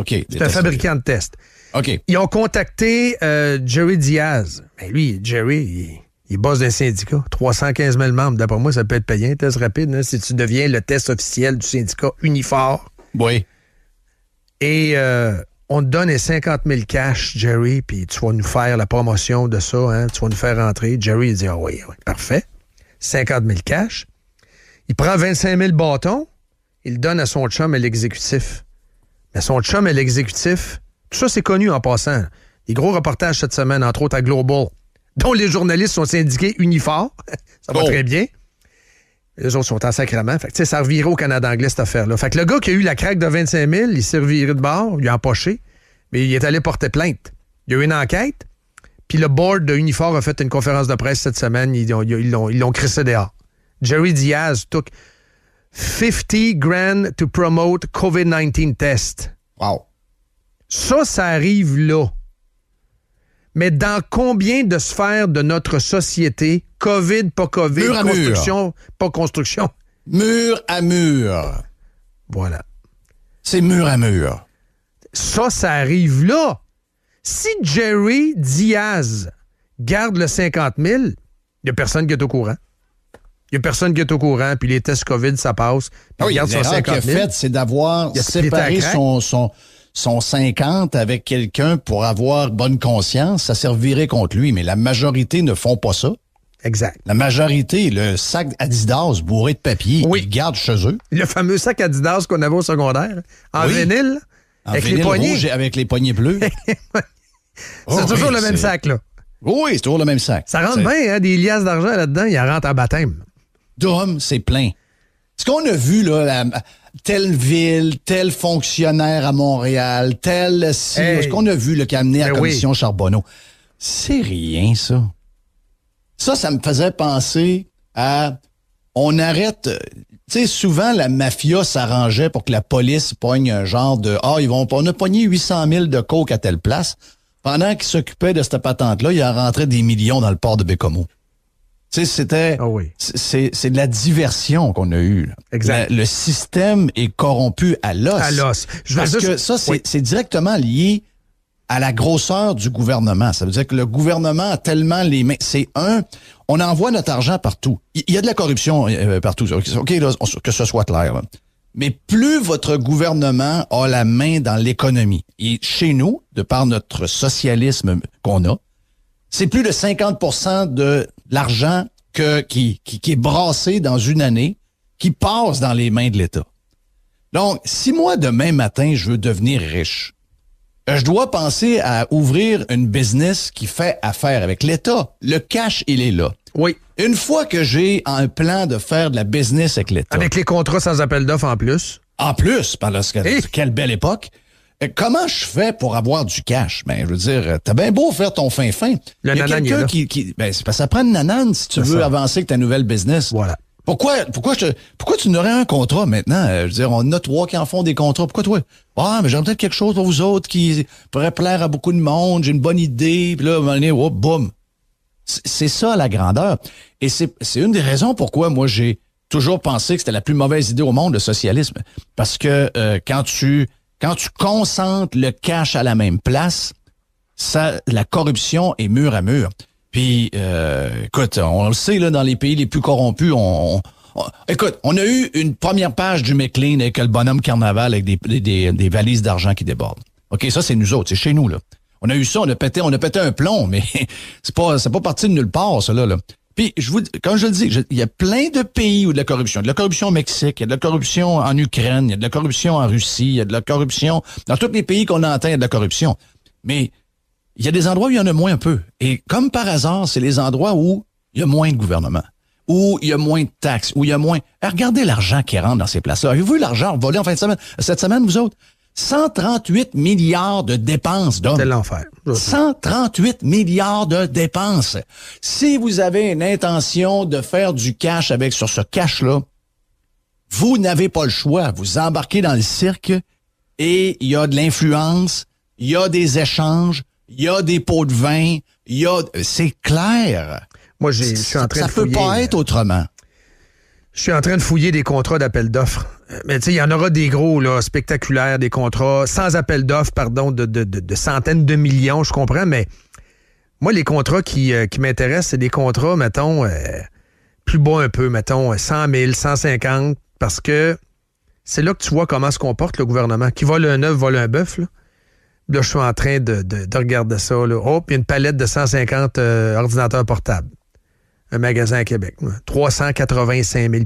C'est un fabricant de tests. OK. Ils ont contacté Jerry Diaz. Ben lui, Jerry, il bosse d'un syndicat. 315 000 membres. D'après moi, ça peut être payant, un test rapide, hein, si tu deviens le test officiel du syndicat Unifor. Oui. Et on te donne les 50 000 cash, Jerry, puis tu vas nous faire la promotion de ça, hein, tu vas nous faire rentrer. Jerry, il dit, ah oui, parfait. 50 000 cash. Il prend 25 000 bâtons, il le donne à son chum et l'exécutif. Mais son chum et l'exécutif, tout ça, c'est connu en passant. Des gros reportages cette semaine, entre autres à Global, dont les journalistes sont syndiqués Unifor. Ça va très bien. Les autres sont en sacrement. Fait que, ça revirait au Canada anglais, cette affaire-là. Fait que le gars qui a eu la craque de 25 000, il s'est reviré de bord, il a empoché, mais il est allé porter plainte. Il y a eu une enquête, puis le board de Unifor a fait une conférence de presse cette semaine, ils l'ont crissé dehors. Jerry Diaz took 50 grand to promote COVID-19 test. Wow. Ça arrive là. Mais dans combien de sphères de notre société, COVID, pas COVID, mur à construction, mur. Pas construction? Mur à mur. Voilà. C'est mur à mur. Ça arrive là. Si Jerry Diaz garde le 50 000, il n'y a personne qui est au courant. Il n'y a personne qui est au courant, puis les tests COVID, ça passe. Puis oui, l'erreur qu'il a faite, c'est d'avoir séparé son 50 avec quelqu'un pour avoir bonne conscience. Ça servirait contre lui, mais la majorité ne font pas ça. Exact. La majorité, le sac Adidas bourré de papier, ils le gardent chez eux. Le fameux sac Adidas qu'on avait au secondaire, en vinyle, avec vinyle les poignées. Rouge avec les poignées bleues. C'est toujours le même sac, là. Oui, c'est toujours le même sac. Ça rentre bien, hein, des liasses d'argent là-dedans, il en rentre en baptême. Drum, c'est plein. Ce qu'on a vu, là, telle ville, tel fonctionnaire à Montréal, tel... ce qu'on a vu, là, qui a amené à la commission Charbonneau, c'est rien, ça. Ça me faisait penser à... On arrête... Tu sais, souvent, la mafia s'arrangeait pour que la police pogne un genre de... on a pogné 800 000 de coke à telle place. Pendant qu'ils s'occupaient de cette patente-là, il en rentrait des millions dans le port de Bécomo. Tu sais, c'était... C'est de la diversion qu'on a eue. Exact. Le système est corrompu à l'os. À l'os. Parce que ça, c'est directement lié à la grosseur du gouvernement. Ça veut dire que le gouvernement a tellement les mains... On envoie notre argent partout. Il y a de la corruption partout. OK, là, que ce soit clair. Là. Mais plus votre gouvernement a la main dans l'économie, et chez nous, de par notre socialisme qu'on a, c'est plus de 50% de l'argent qui est brassé dans une année, qui passe dans les mains de l'État. Donc, si moi, demain matin, je veux devenir riche, je dois penser à ouvrir une business qui fait affaire avec l'État. Le cash, il est là. Oui. Une fois que j'ai un plan de faire de la business avec l'État. Avec les contrats sans appel d'offres en plus. En plus, quelle belle époque. Comment je fais pour avoir du cash? Ben, je veux dire, t'as bien beau faire ton fin-fin. Le nanan, il est là. C'est parce que ça prend une nanane si tu veux avancer avec ta nouvelle business. Voilà. Pourquoi tu n'aurais un contrat maintenant? Je veux dire, on a 3 qui en font des contrats. Pourquoi toi? Ah, mais j'aurais peut-être quelque chose pour vous autres qui pourrait plaire à beaucoup de monde. J'ai une bonne idée. Puis là, à un moment donné, boum. C'est ça, la grandeur. Et c'est une des raisons pourquoi moi, j'ai toujours pensé que c'était la plus mauvaise idée au monde, le socialisme. Parce que quand tu concentres le cash à la même place, la corruption est mur à mur. Puis, écoute, on le sait, là, dans les pays les plus corrompus, écoute, on a eu une première page du McLean avec le bonhomme carnaval avec des valises d'argent qui débordent. OK, ça, c'est nous autres, c'est chez nous, là. On a eu ça, on a pété un plomb, mais c'est pas parti de nulle part, ça, là. Puis, comme je le dis, il y a plein de pays où de la corruption. Il y a de la corruption au Mexique, il y a de la corruption en Ukraine, il y a de la corruption en Russie, il y a de la corruption... Dans tous les pays qu'on entend, il y a de la corruption. Mais il y a des endroits où il y en a moins un peu. Et comme par hasard, c'est les endroits où il y a moins de gouvernement, où il y a moins de taxes, où il y a moins... Regardez l'argent qui rentre dans ces places-là. Avez-vous vu l'argent volé en fin de semaine? Cette semaine, vous autres? 138 milliards de dépenses, d'hommes. C'est l'enfer. 138 milliards de dépenses. Si vous avez une intention de faire du cash sur ce cash-là, vous n'avez pas le choix. Vous embarquez dans le cirque et il y a de l'influence, il y a des échanges, il y a des pots de vin, c'est clair. Moi, je suis en train de fouiller. Ça peut pas être autrement. Je suis en train de fouiller des contrats d'appel d'offres. Mais tu sais, il y en aura des gros, là, spectaculaires, des contrats sans appel d'offres, pardon, de centaines de millions, je comprends, mais moi, les contrats qui m'intéressent, c'est des contrats, mettons, plus bas un peu, mettons, 100 000, 150, parce que c'est là que tu vois comment se comporte le gouvernement. Qui vole un œuf, vole un bœuf, là. Là, je suis en train de regarder ça, là. Oh, puis il y a une palette de 150 ordinateurs portables. Un magasin à Québec. 385 000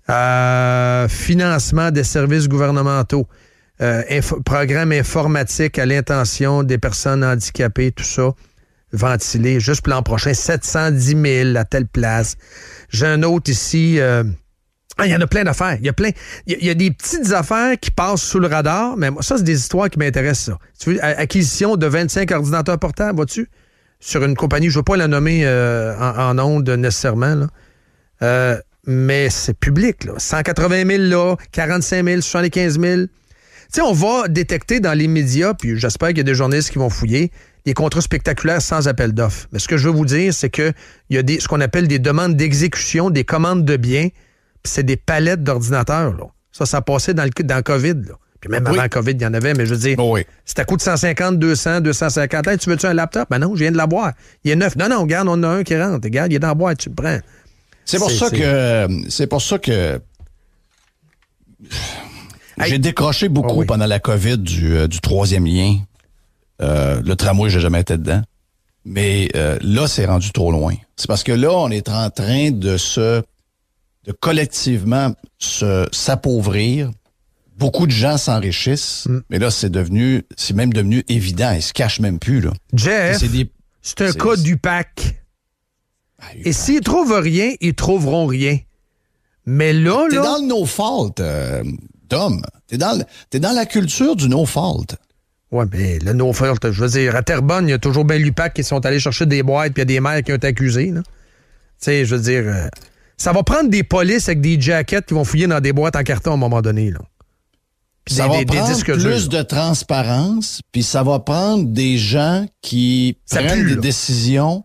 $. Financement des services gouvernementaux. Programme informatique à l'intention des personnes handicapées, tout ça, ventilé. Juste pour l'an prochain, 710 000 à telle place. J'ai un autre ici... il y en a plein d'affaires. Il y a des petites affaires qui passent sous le radar, mais ça, c'est des histoires qui m'intéressent, ça. Tu veux, acquisition de 25 ordinateurs portables, vois-tu? Sur une compagnie, je ne veux pas la nommer en ondes nécessairement, là. Mais c'est public, là. 180 000 là, 45 000, 75 000. Tu sais, on va détecter dans les médias, puis j'espère qu'il y a des journalistes qui vont fouiller, les contrats spectaculaires sans appel d'offres. Mais ce que je veux vous dire, c'est qu'il y a ce qu'on appelle des demandes d'exécution, des commandes de biens, puis c'est des palettes d'ordinateurs, là. Ça passait dans le COVID, là. Puis même avant le COVID, il y en avait, mais je veux dire, c'est à coût de 150, 200, 250. Hey, tu veux-tu un laptop? Ben non, je viens de l'avoir. Il est neuf. Non, regarde, on en a un qui rentre. Regarde, il est dans la boîte, tu le prends. C'est pour ça que j'ai décroché beaucoup pendant la COVID du troisième lien. Le tramway, j'ai jamais été dedans. Mais là, c'est rendu trop loin. C'est parce que là, on est en train de collectivement s'appauvrir. Beaucoup de gens s'enrichissent, mais là, c'est même devenu évident. Ils se cachent même plus, là. Jeff, c'est un cas d'UPAC. Et s'ils trouvent rien, ils trouveront rien. Mais là, T'es dans le no fault, Dom. T'es dans la culture du no fault. Ouais, mais le no fault, je veux dire, à Terrebonne, il y a toujours bien l'UPAC qui sont allés chercher des boîtes, puis il y a des maires qui ont été accusés, là. Tu sais, je veux dire, ça va prendre des polices avec des jackets qui vont fouiller dans des boîtes en carton à un moment donné, là. Puis ça va prendre plus de transparence, puis ça va prendre des gens qui prennent des décisions,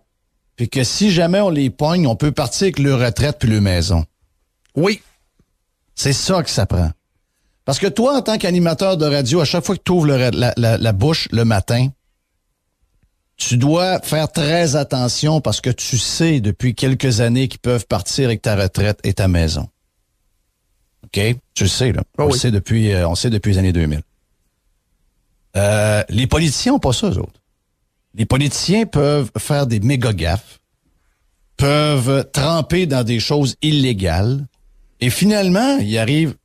puis que si jamais on les pogne, on peut partir avec leur retraite puis leur maison. Oui. C'est ça que ça prend. Parce que toi, en tant qu'animateur de radio, à chaque fois que tu ouvres la bouche le matin, tu dois faire très attention parce que tu sais depuis quelques années qu'ils peuvent partir avec ta retraite et ta maison. OK? Tu le sais, là. On le sait depuis les années 2000. Les politiciens n'ont pas ça, eux autres. Les politiciens peuvent faire des méga gaffes, peuvent tremper dans des choses illégales, et finalement, ils arrivent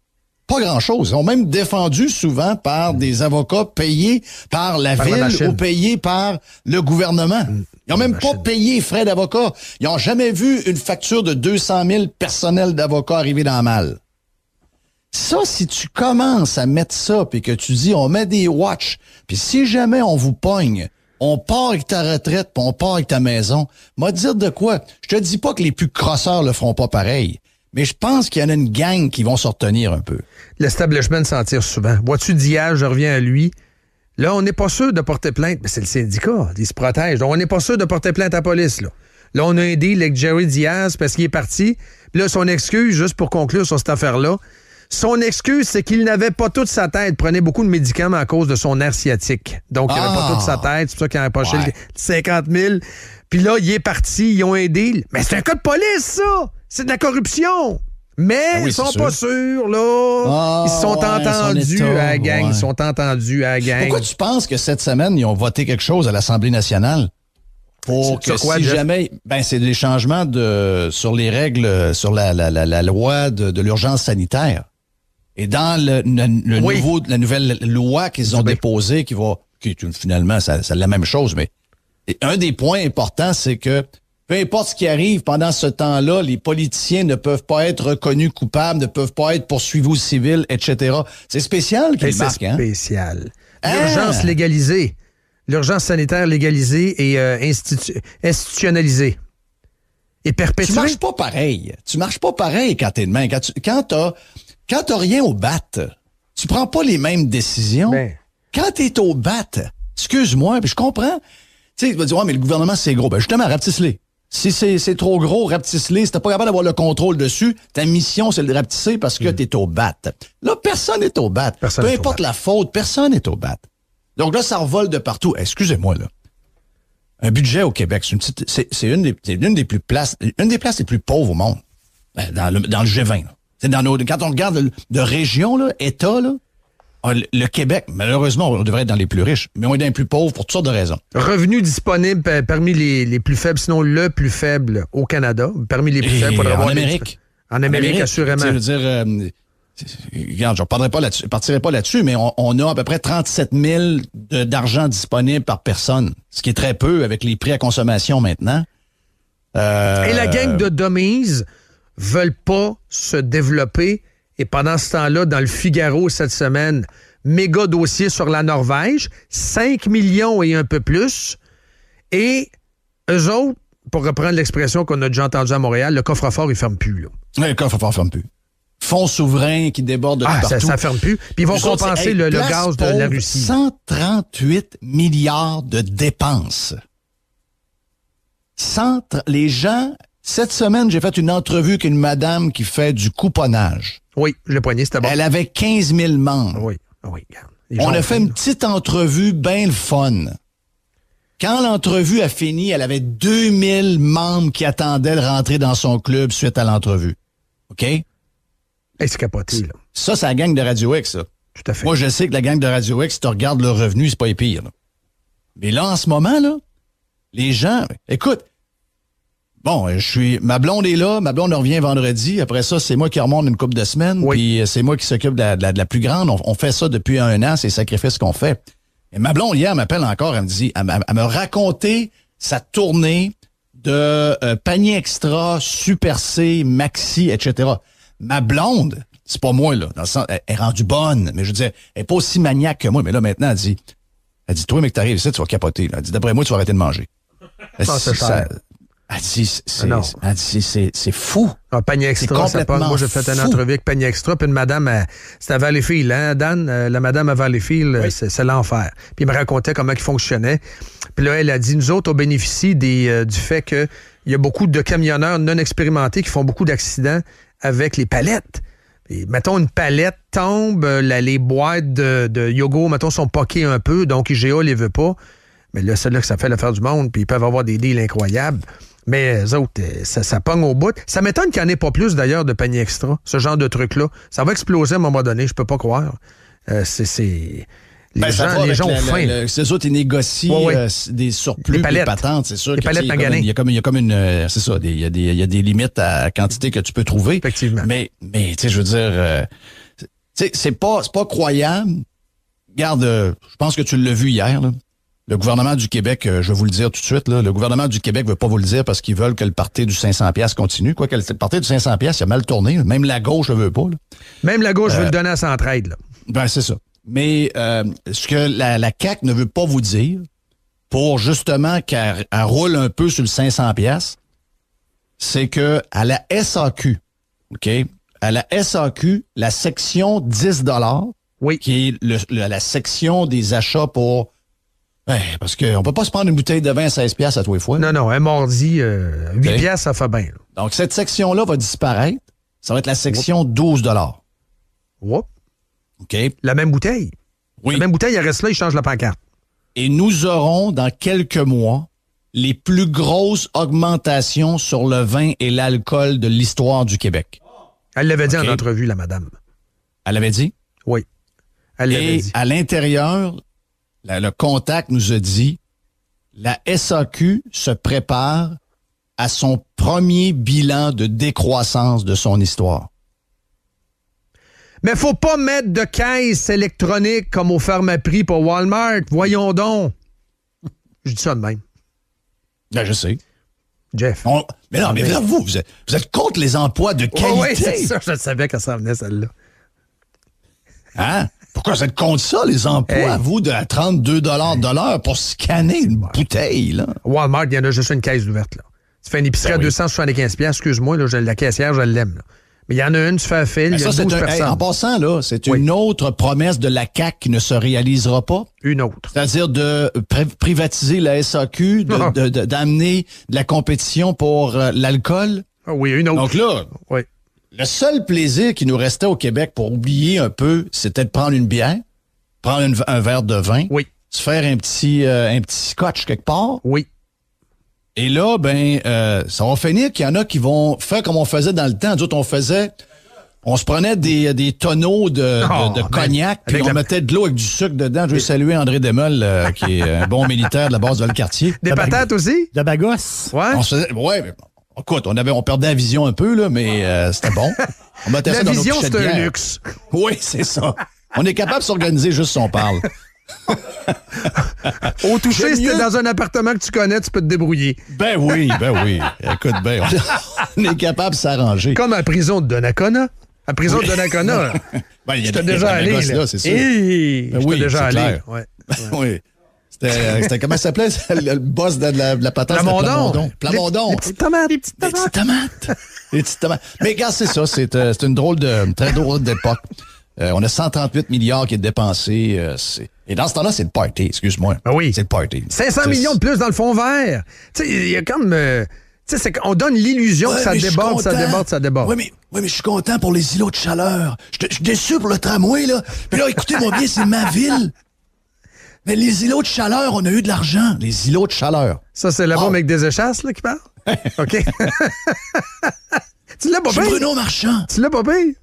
pas grand-chose. Ils sont même défendus souvent par des avocats payés par la ville ou payés par le gouvernement. Ils n'ont même pas payé frais d'avocat. Ils n'ont jamais vu une facture de 200 000 personnels d'avocats arriver dans la malle. Ça, si tu commences à mettre ça, puis que tu dis, on met des watch, puis si jamais on vous pogne, on part avec ta retraite, puis on part avec ta maison, m'a dire de quoi? Je te dis pas que les plus crosseurs le feront pas pareil, mais je pense qu'il y en a une gang qui vont se retenir un peu. L'establishment s'en tire souvent. Vois-tu, Diaz, je reviens à lui. Là, on n'est pas sûr de porter plainte, mais c'est le syndicat, il se protège. Donc, on n'est pas sûr de porter plainte à la police, là. Là, on a un deal avec Jerry Diaz parce qu'il est parti. Puis là, son excuse, juste pour conclure sur cette affaire-là, son excuse, c'est qu'il n'avait pas toute sa tête. Il prenait beaucoup de médicaments à cause de son nerf sciatique. Donc, il n'avait pas toute sa tête. C'est pour ça qu'il a empoché le 50 000. Puis là, il est parti. Ils ont un deal. Mais c'est un cas de police, ça! C'est de la corruption! Mais ils sont pas sûrs, là. Ils se sont entendus à la gang. Ils sont entendus à la gang. Pourquoi tu penses que cette semaine, ils ont voté quelque chose à l'Assemblée nationale? Pour que si jamais... c'est des changements sur les règles, sur la loi de l'urgence sanitaire. Et dans la nouvelle loi qu'ils ont déposée, qui finalement, c'est la même chose, mais un des points importants, c'est que peu importe ce qui arrive pendant ce temps-là, les politiciens ne peuvent pas être reconnus coupables, ne peuvent pas être poursuivis au civil, etc. C'est spécial qu'ils marquent, hein? C'est spécial. L'urgence légalisée. L'urgence sanitaire légalisée et institutionnalisée. Et perpétuée. Tu marches pas pareil quand t'es de main. Quand t'as rien au bat, tu prends pas les mêmes décisions. Quand t'es au bat, excuse-moi, puis je comprends. Tu sais, tu vas dire, mais le gouvernement, c'est gros. Justement, rapetisse-les. Si c'est trop gros, rapetisse-les. Si t'es pas capable d'avoir le contrôle dessus, ta mission, c'est de le rapetisser parce que t'es au bat. Là, personne n'est au bat. Peu importe la faute, personne n'est au bat. Donc là, ça revole de partout. Excusez-moi, là. Un budget au Québec, c'est une des places les plus pauvres au monde. Dans le G20, là. Quand on regarde de région, là, État, là, le Québec, malheureusement, on devrait être dans les plus riches, mais on est dans les plus pauvres pour toutes sortes de raisons. Revenu disponible parmi les plus faibles, sinon le plus faible au Canada, parmi les plus faibles. En Amérique. En Amérique, assurément. Je veux dire, regarde, je partirai pas là-dessus, mais on a à peu près 37 000 d'argent disponible par personne, ce qui est très peu avec les prix à consommation maintenant. Et la gang de dummies veulent pas se développer. Et pendant ce temps-là, dans le Figaro cette semaine, méga dossier sur la Norvège, 5 millions et un peu plus. Et eux autres, pour reprendre l'expression qu'on a déjà entendue à Montréal, le coffre-fort, il ferme plus. Là. Le coffre-fort ferme plus. Fonds souverains qui débordent de partout. Ça ferme plus. Puis ils vont compenser le gaz de la Russie. 138 milliards de dépenses. Les gens... Cette semaine, j'ai fait une entrevue avec une madame qui fait du couponnage. Oui, je l'ai poigné, c'était bon. Elle avait 15 000 membres. Oui, regarde. On a fait une petite entrevue bien le fun. Quand l'entrevue a fini, elle avait 2000 membres qui attendaient de rentrer dans son club suite à l'entrevue. OK? C'est capoté, là. Ça, c'est la gang de Radio X, ça. Tout à fait. Moi, je sais que la gang de Radio X, si tu regardes le revenu, c'est pas les pires. Là. Mais là, en ce moment, là, Les gens, écoute, bon, ma blonde est là, ma blonde revient vendredi. Après ça, c'est moi qui remonte une couple de semaines. Puis c'est moi qui s'occupe de la plus grande. On fait ça depuis 1 an, c'est le sacrifice qu'on fait. Et ma blonde, hier, m'appelle encore, elle me dit, elle me racontait sa tournée de panier extra, Super C, Maxi, etc. Ma blonde, c'est pas moi, là, dans le sens, elle est rendue bonne, mais je veux dire, elle est pas aussi maniaque que moi. Mais là, maintenant, elle dit, toi, mec, t'arrives ici, tu vas capoter. Là. Elle dit, d'après moi, tu vas arrêter de manger. Elle dit, c'est fou. Un panier extra, ça pogne. Moi, j'ai fait une entrevue avec panier extra, puis une madame, c'était à Valleyfield, hein, Dan? La madame à Valleyfield, c'est l'enfer. Puis il me racontait comment il fonctionnait. Puis là, elle a dit, nous autres, on bénéficie du fait qu'il y a beaucoup de camionneurs non expérimentés qui font beaucoup d'accidents avec les palettes. Et, mettons, une palette tombe, les boîtes de yogourt, mettons, sont poquées un peu, donc IGA les veut pas. Mais là, c'est là que ça fait l'affaire du monde, puis ils peuvent avoir des deals incroyables. Mais eux autres, ça pogne au bout. Ça m'étonne qu'il n'y en ait pas plus, d'ailleurs, de panier extra, ce genre de truc-là. Ça va exploser à un moment donné, je peux pas croire. Les gens ont faim. C'est sûr, tu négocies des surplus, des patentes, c'est sûr. Les palettes maganées. Il y a comme une... c'est ça, il y a des limites à la quantité que tu peux trouver. Effectivement. Mais tu sais, je veux dire... c'est pas croyable. Regarde, je pense que tu l'as vu hier, là. Le gouvernement du Québec, je vais vous le dire tout de suite, là, le gouvernement du Québec veut pas vous le dire parce qu'ils veulent que le party du 500$ continue. Quoi que le party du 500$, il a mal tourné. Même la gauche ne veut pas. Là. Même la gauche veut le donner à Centraide. Là. Ben, c'est ça. Mais ce que la CAQ ne veut pas vous dire, pour justement qu'elle roule un peu sur le 500$, c'est que à la SAQ, OK? À la SAQ, la section 10$, qui est la section des achats pour... Ouais, parce qu'on peut pas se prendre une bouteille de vin à 16$ à tous les fois. Là. Non, un mardi, 8$, ça fait bien. Là. Donc, cette section-là va disparaître. Ça va être la section 12$. Whoop. OK. La même bouteille. Oui. La même bouteille, elle reste là, il change la pancarte. Et nous aurons, dans quelques mois, les plus grosses augmentations sur le vin et l'alcool de l'histoire du Québec. Elle l'avait dit en entrevue, la madame. Elle l'avait dit? Oui. Elle l'avait dit. Et à l'intérieur... Le contact nous a dit la SAQ se prépare à son premier bilan de décroissance de son histoire. Mais faut pas mettre de caisse électronique comme au Pharmaprix pour Walmart. Voyons donc. Je dis ça de même. Ben, je sais. Jeff. Mais non, mais vous êtes contre les emplois de qualité. Oui, c'est ça. Je savais que ça venait, celle-là. Hein? Pourquoi vous êtes contre ça, les emplois, vous, de 32$ de l'heure pour scanner une bouteille, là? Walmart, il y en a juste une caisse ouverte, là. Tu fais une épicerie à 275$, excuse-moi, là, la caissière, je l'aime, là. Mais il y en a une, tu fais un fil, il y a 12 personnes. En passant, là, c'est une autre promesse de la CAQ qui ne se réalisera pas. Une autre. C'est-à-dire de privatiser la SAQ, d'amener de la compétition pour l'alcool. Ah oui, une autre. Donc là... Oui. Le seul plaisir qui nous restait au Québec pour oublier un peu, c'était de prendre une bière, prendre un verre de vin, se faire un petit scotch quelque part. Oui. Et là, ça va finir qu'il y en a qui vont faire comme on faisait dans le temps. Nous autres, on se prenait des tonneaux de cognac, puis on mettait de l'eau avec du sucre dedans. Je veux saluer André Desmolles, qui est un bon militaire de la base de Valcartier. Des patates aussi? De bagos. Ouais. On se faisait, mais écoute, on perdait la vision un peu, là, mais c'était bon. On mettait ça dans nos vision, pichettes de c'est un bière. luxe. Oui, c'est ça. On est capable de s'organiser juste si on parle. Au toucher, si t'es dans un appartement que tu connais, tu peux te débrouiller. Ben oui. Écoute, on est capable de s'arranger. Comme à la prison de Donnacona. À la prison de Donnacona. J'étais déjà allé, là. c'est sûr. J'étais déjà allé. Ouais. Oui. C'était comment ça s'appelait, le boss de la patate? Plamondon. Plamondon. Les petites tomates. Les petites tomates. Mais regarde, c'est ça. C'est une très drôle d'époque. On a 138 milliards qui est dépensé. Et dans ce temps-là, c'est le party, excuse-moi. Ben oui. C'est le party. 500 millions de plus dans le fond vert. Tu sais, il y a comme... tu sais, on donne l'illusion que ça déborde. Oui, mais je suis content pour les îlots de chaleur. Je suis déçu pour le tramway, là. Puis là, écoutez-moi bien, c'est ma ville. Mais les îlots de chaleur, on a eu de l'argent. Les îlots de chaleur. Ça, c'est là-bas avec des échasses, là, qui parle? OK. Tu l'as pas payé? Bruno Marchand. Tu l'as pas payé?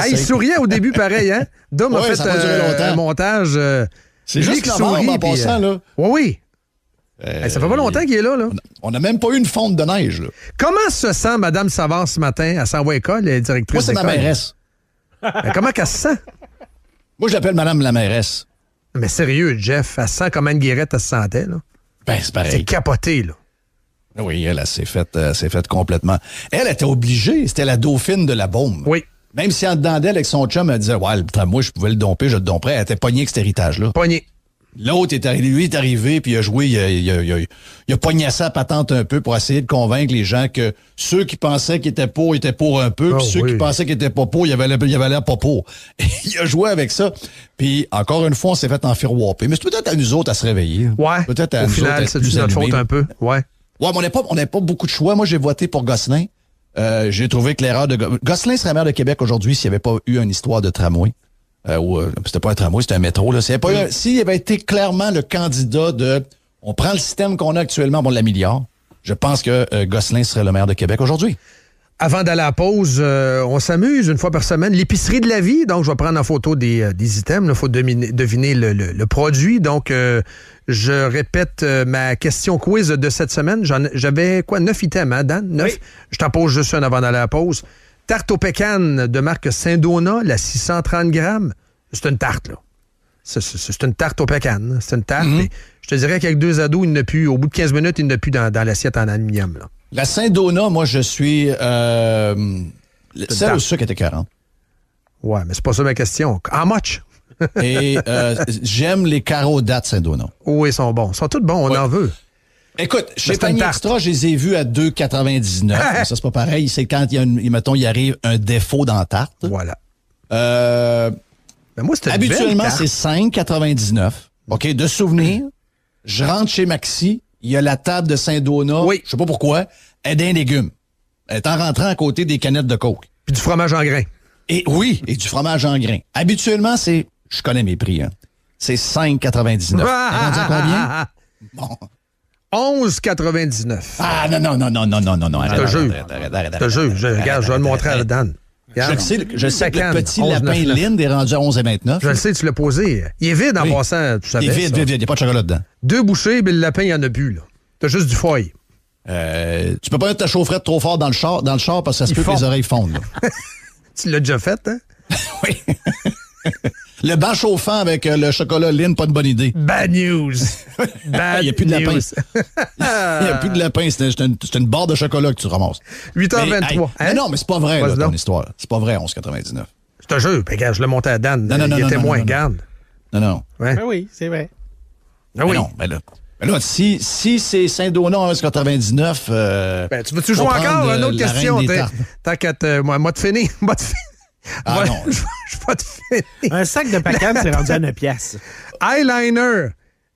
Il souriait au début, pareil, hein? Dom a fait un montage. C'est juste la barbe en passant, là. Oui. Ça fait pas longtemps qu'il est là. On n'a même pas eu une fonte de neige. Là. Comment se sent Mme Savard ce matin? Elle s'envoie à l'école, elle est directrice Moi, c'est d'école. ma mairesse. Mais comment qu'elle se sent? Moi, je l'appelle Madame la mairesse. Mais sérieux, Jeff, elle sent comme Anne Guérette, elle se sentait. Là. Ben, c'est pareil. C'est capoté, là. Oui, elle s'est faite complètement. Elle était obligée, c'était la dauphine de la Beaume. Oui. Même si en dedans d'elle, avec son chum, elle disait, ouais, le tramway, je pouvais le domper, je le domperais. Elle était pognée avec cet héritage-là. Pognée. L'autre, lui, est arrivé, puis il a joué, il a pogné sa patente un peu pour essayer de convaincre les gens que ceux qui pensaient qu'ils étaient pour un peu, puis ceux qui pensaient qu'ils étaient pas pour, il avait l'air pas pour. Il a joué avec ça. Puis, encore une fois, on s'est fait enfirouaper. Mais c'est peut-être à nous autres à se réveiller. Ouais. Peut-être à Au nous final, autres c'est de notre faute un peu. Ouais. Ouais, mais on n'a pas beaucoup de choix. Moi, j'ai voté pour Gosselin. J'ai trouvé que l'erreur de Gosselin serait maire de Québec aujourd'hui s'il n'y avait pas eu une histoire de tramway. C'était pas un tramway, c'était un métro. Là. S'il avait été clairement le candidat de on prend le système qu'on a actuellement, on l'améliore, je pense que Gosselin serait le maire de Québec aujourd'hui. Avant d'aller à la pause, on s'amuse une fois par semaine. L'épicerie de la vie, donc je vais prendre en photo des items. Il faut deviner le produit. Donc, je répète ma question quiz de cette semaine. J'avais 9 items, hein, Dan? 9? Oui. Je t'en pose juste un avant d'aller à la pause. Tarte aux pécanes de marque Saint-Donat, la 630 grammes. C'est une tarte, là. C'est une tarte aux pécanes. C'est une tarte. Mais je te dirais qu'avec 2 ados, il n'a plus, au bout de 15 minutes, il n'a plus dans l'assiette en aluminium, là. La Saint-Donat, moi, je suis celle au sucre était 40. Ouais, mais c'est pas ça ma question. How much? Et j'aime les carreaux dates Saint-Donat. Oui, ils sont bons. Ils sont tous bons, on en veut. Écoute, chez Panier Extra, je les ai vus à 2,99. Ça, c'est pas pareil. C'est quand il arrive un défaut dans la tarte. Voilà. Mais moi, habituellement, c'est 5,99. OK, de souvenir, je rentre chez Maxi, il y a la table de Saint-Donat. Oui. Je sais pas pourquoi. Elle est d'un légume. Elle est en rentrant à côté des canettes de Coke. Puis du fromage en grains. Et oui, et du fromage en grains. Habituellement, je connais mes prix, hein. C'est 5,99. Elle va dire combien? Bon. 11,99. Ah, non. Je te jure. Regarde, je vais le montrer à Dan. Je sais que le petit lapin Linde est rendu à 11,29. Je le sais, tu l'as posé. Il est vide en passant, tu savais. Il est vide. Il n'y a pas de chocolat dedans. 2 bouchées, mais le lapin, il n'y en a plus, là. T'as juste du foil. Tu peux pas mettre ta chaufferette trop fort dans le char parce que ça se peut que les oreilles fondent. Là. Tu l'as déjà fait, hein? Oui. Le banc chauffant avec le chocolat Linde, pas de bonne idée. Bad news. Il n'y a plus de lapin. Il n'y a plus de lapin. C'est une barre de chocolat que tu ramasses. 8h23. Mais non, mais c'est pas vrai, là, ton histoire. C'est pas vrai, 11,99. Je te jure. Regarde, je l'ai monté à Dan. Il était moins, garde. Non. Ouais. Ben oui, c'est vrai. Ah oui. Non, mais là, si c'est Saint-Donat à 11,99... tu veux-tu jouer encore? Une autre question. Tant qu'à moi te finir. Ah non. Je vais te finir. Un sac de pacane, c'est rendu à 9 piastres. Eyeliner.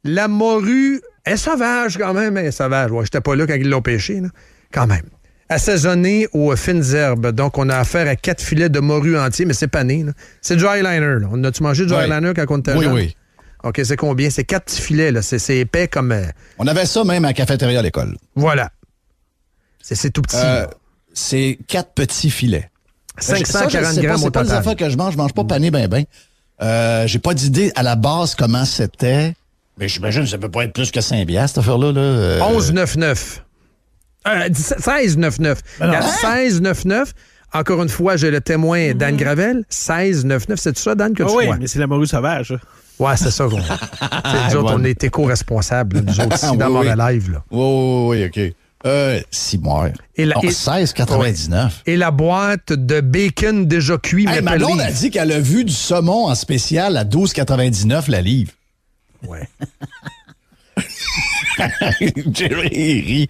La morue est sauvage quand même. Elle est sauvage. Ouais, j'étais pas là quand ils l'ont pêché. Là. Quand même. Assaisonné aux fines herbes. Donc, on a affaire à 4 filets de morue entiers, mais c'est pané. Là. C'est du eyeliner. Là. On a-tu mangé du eyeliner quand on était jeune? Oui. OK, c'est combien? C'est 4 petits filets. Là. C'est épais comme... On avait ça même à la cafétéria à l'école. Voilà. C'est tout petit. C'est 4 petits filets. 540 grammes au total. C'est pas les affaires que je mange pas pané ben. J'ai pas d'idée à la base comment c'était. Mais j'imagine que ça peut pas être plus que 5 piastres, cette affaire-là. 11,99. 16,99. 16,99. Encore une fois, j'ai le témoin Dan Gravel. 16,99. C'est ça, Dan, que tu vois? Oui, mais c'est la morue sauvage. Ouais, c'est ça. Nous autres, on est éco-responsables, nous autres, ici, dans Montréal Live. Là. Oui, OK. 6 mois. 16,99. Et la boîte de bacon déjà cuit. Ma blonde a dit qu'elle a vu du saumon en spécial à 12,99 la livre. Ouais. Jerry rit.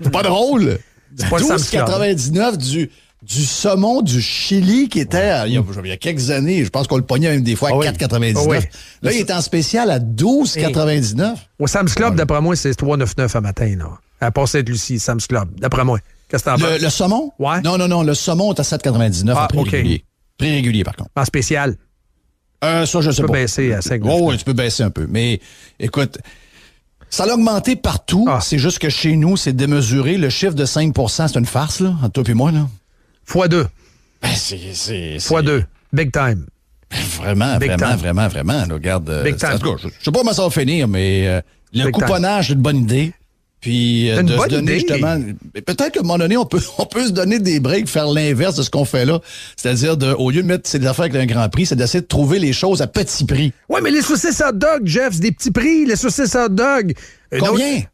C'est pas drôle. C'est pas 12,99 du saumon du Chili qui était il y a quelques années. Je pense qu'on le pognait même des fois à 4,99. Oui. Là, il est en spécial à 12,99. Au Sam's Club, d'après moi, c'est 3,99 à matin. Là. À Port-Sainte-Lucie, Sam's Club, d'après moi. Qu'est-ce que t'en penses? Le saumon? Ouais. Non, le saumon est à 7,99 à prix régulier. Prix régulier, par contre. En spécial? Ça, je sais pas. Tu peux baisser à 5,99. Oui, tu peux baisser un peu. Mais, écoute, ça a augmenté partout. C'est juste que chez nous, c'est démesuré. Le chiffre de 5 c'est une farce, là, entre toi et moi, là. x2. x2. Big time. Vraiment. Là, regarde. Big time. Je sais pas comment ça va finir, mais Le couponnage, c'est une bonne idée. Puis de se donner justement. Peut-être qu'à un moment donné, on peut se donner des breaks, faire l'inverse de ce qu'on fait là. C'est-à-dire, au lieu de mettre ces affaires avec un grand prix, c'est d'essayer de trouver les choses à petit prix. Ouais, mais les saucisses hot dog, Jeff, c'est des petits prix, les saucisses hot dog. Combien?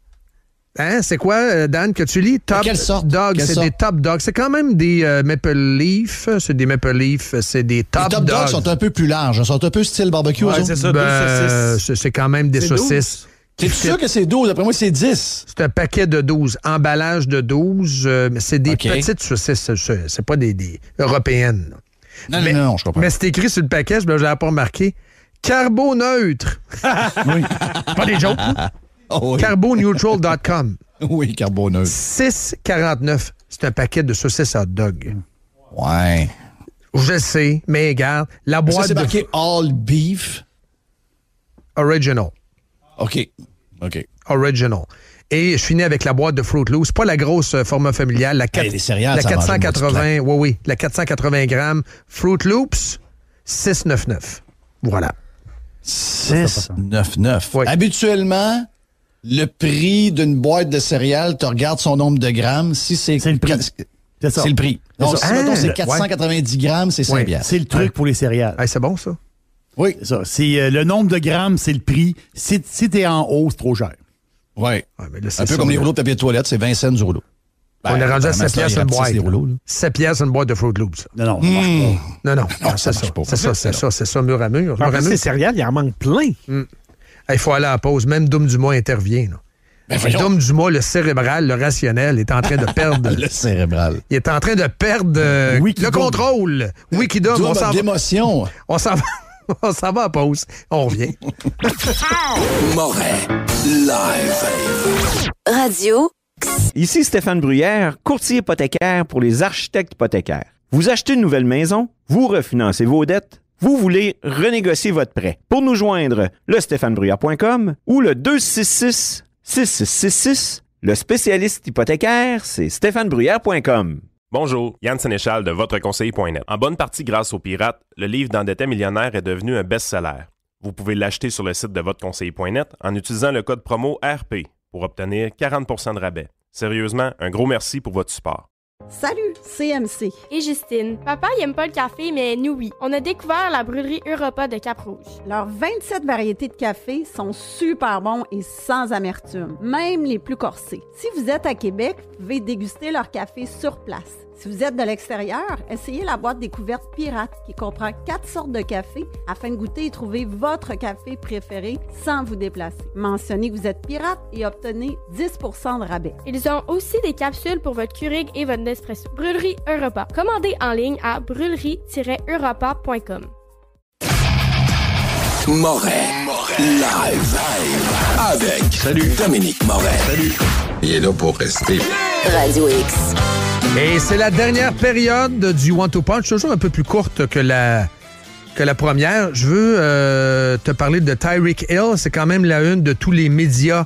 Hein, c'est quoi, Dan, que tu lis? Top quelle sorte? Dog, Quelle c'est sorte? des top dogs. C'est quand même des Maple Leaf. C'est des Maple Leaf, c'est des top dogs. Les top dogs sont un peu plus larges. Ils sont un peu style barbecue. Ouais, c'est ça, 12 saucisses. C'est quand même des saucisses. T'es sûr que c'est 12? Après moi, c'est 10. C'est un paquet de 12. Emballage de 12. Mais c'est des petites saucisses. C'est pas des européennes. Non, je comprends. Mais c'est écrit sur le paquet, je l'avais pas remarqué. Carboneutre. Oui. Pas des jokes. Oh, oui. Carboneutral.com. Oui, carboneutre. 6,49. C'est un paquet de saucisses hot dog. Ouais. Je sais, mais regarde, la boîte c'est marqué all beef. Original. OK. Original. Et je finis avec la boîte de Fruit Loops. Pas la grosse format familial. Les céréales, la ça 480, oui. La 480 grammes Fruit Loops, 6,99. Voilà. 6,99. Oui. Habituellement, le prix d'une boîte de céréales, tu regardes son nombre de grammes. Si c'est le prix. C'est ça. C'est le prix. Donc, si mettons, c'est 490 grammes, c'est 5 Ouais. piastres. C'est le truc pour les céréales. Hey, c'est bon, ça? Oui. C'est ça. C'est le nombre de grammes, c'est le prix. Si t'es en haut, c'est trop cher. Oui. Ouais, mais là, Un peu comme les rouleaux de papier de toilette, c'est 20 cents du rouleau. On est rendu à 7 piastres une boîte. 7 piastres une boîte de Fruit Loops. Non, ça marche pas. Non, c'est ça. C'est ça, mur à mur. En plus, les céréales, il en manque plein. Il faut aller à la pause. Même Dom Dumas intervient. Dom Dumas, le cérébral, le rationnel, est en train de perdre... Le cérébral. Il est en train de perdre le contrôle. Wikidom, on s'en d'émotion. On s'en va. On s'en va à pause. On revient. Moret, live. Radio. Ici Stéphane Bruyère, courtier hypothécaire pour les architectes hypothécaires. Vous achetez une nouvelle maison, vous refinancez vos dettes, vous voulez renégocier votre prêt. Pour nous joindre, le stéphanebruyère.com ou le 266-6666. Le spécialiste hypothécaire, c'est stéphanebruyère.com. Bonjour, Yann Sénéchal de VotreConseiller.net. En bonne partie grâce aux pirates, le livre d'Endetté millionnaire est devenu un best-seller. Vous pouvez l'acheter sur le site de VotreConseiller.net en utilisant le code promo RP pour obtenir 40 % de rabais. Sérieusement, un gros merci pour votre support. Salut, c'est MC. Et Justine. Papa, il aime pas le café, mais nous, oui. On a découvert la brûlerie Europa de Cap-Rouge. Leurs 27 variétés de café sont super bons et sans amertume, même les plus corsés. Si vous êtes à Québec, vous pouvez déguster leur café sur place. Si vous êtes de l'extérieur, essayez la boîte découverte Pirate qui comprend 4 sortes de café afin de goûter et trouver votre café préféré sans vous déplacer. Mentionnez que vous êtes pirate et obtenez 10 % de rabais. Ils ont aussi des capsules pour votre Keurig et votre Nespresso. Brûlerie Europa. Commandez en ligne à brûlerie-europa.com. Moret, live. Avec Dominique Moret. Salut. Il est là pour rester. Radio X. Et c'est la dernière période du One Two Punch, toujours un peu plus courte que la première. Je veux te parler de Tyreek Hill. C'est quand même la une de tous les médias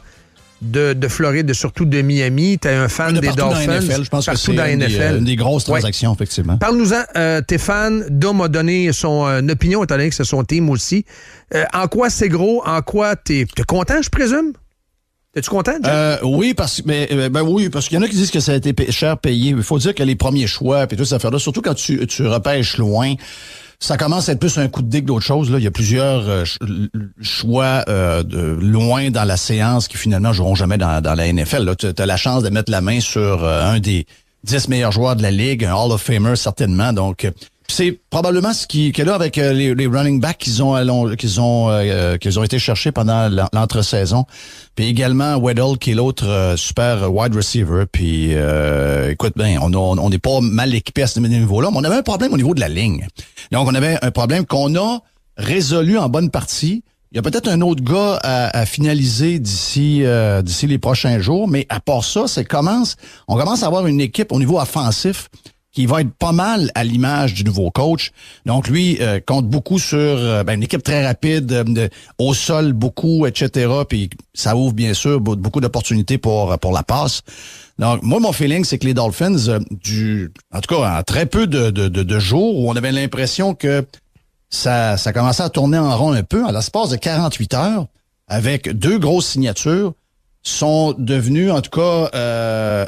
de Floride, surtout de Miami. Tu es un fan des Dolphins. Dans la NFL, je pense que c'est NFL. une des grosses transactions, effectivement. Parle-nous-en, t'es fan. Dom a donné son opinion, étant donné que c'est son team aussi. En quoi c'est gros? En quoi t'es content, je présume? Es-tu content, Jeff? Oui, parce qu'il y en a qui disent que ça a été cher payé. Il faut dire que les premiers choix et tout cette affaire-là, surtout quand tu repêches loin, ça commence à être plus un coup de dé que d'autres choses. Là. Il y a plusieurs choix de loin dans la séance qui finalement joueront jamais dans la NFL. Tu as la chance de mettre la main sur un des 10 meilleurs joueurs de la Ligue, un Hall of Famer certainement. Donc, c'est probablement ce qui est là avec les running backs qu'ils ont été cherchés pendant l'entre-saison. Puis également Weddle, qui est l'autre super wide receiver. Puis écoute bien, on n'est pas mal équipé à ce niveau-là, mais on avait un problème au niveau de la ligne. Donc on avait un problème qu'on a résolu en bonne partie. Il y a peut-être un autre gars à finaliser d'ici les prochains jours, mais à part ça, on commence à avoir une équipe au niveau offensif qui va être pas mal à l'image du nouveau coach. Donc, lui compte beaucoup sur une équipe très rapide, au sol beaucoup, etc. Puis ça ouvre bien sûr beaucoup d'opportunités pour la passe. Donc, moi, mon feeling, c'est que les Dolphins, en tout cas, en très peu de jours, où on avait l'impression que ça commençait à tourner en rond un peu, à l'espace de 48 heures, avec 2 grosses signatures, sont devenus, en tout cas,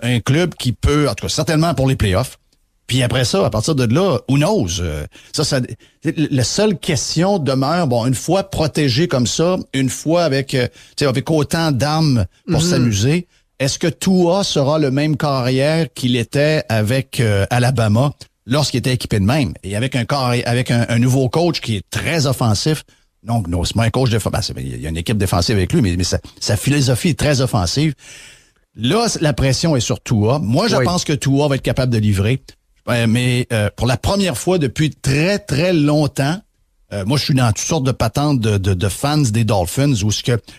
un club qui peut, en tout cas, certainement pour les playoffs. Puis après ça, à partir de là, who knows? La seule question demeure, une fois protégé comme ça, une fois avec autant d'armes pour s'amuser, est-ce que Tua sera le même carrière qu'il était avec Alabama lorsqu'il était équipé de même? Et avec un nouveau coach qui est très offensif. Donc, non, c'est pas un coach défensif. Il y a une équipe défensive avec lui, mais sa philosophie est très offensive. Là, la pression est sur Tua. Moi, je pense que Tua va être capable de livrer. Mais pour la première fois depuis très, très longtemps, moi, je suis dans toutes sortes de patentes de fans des Dolphins où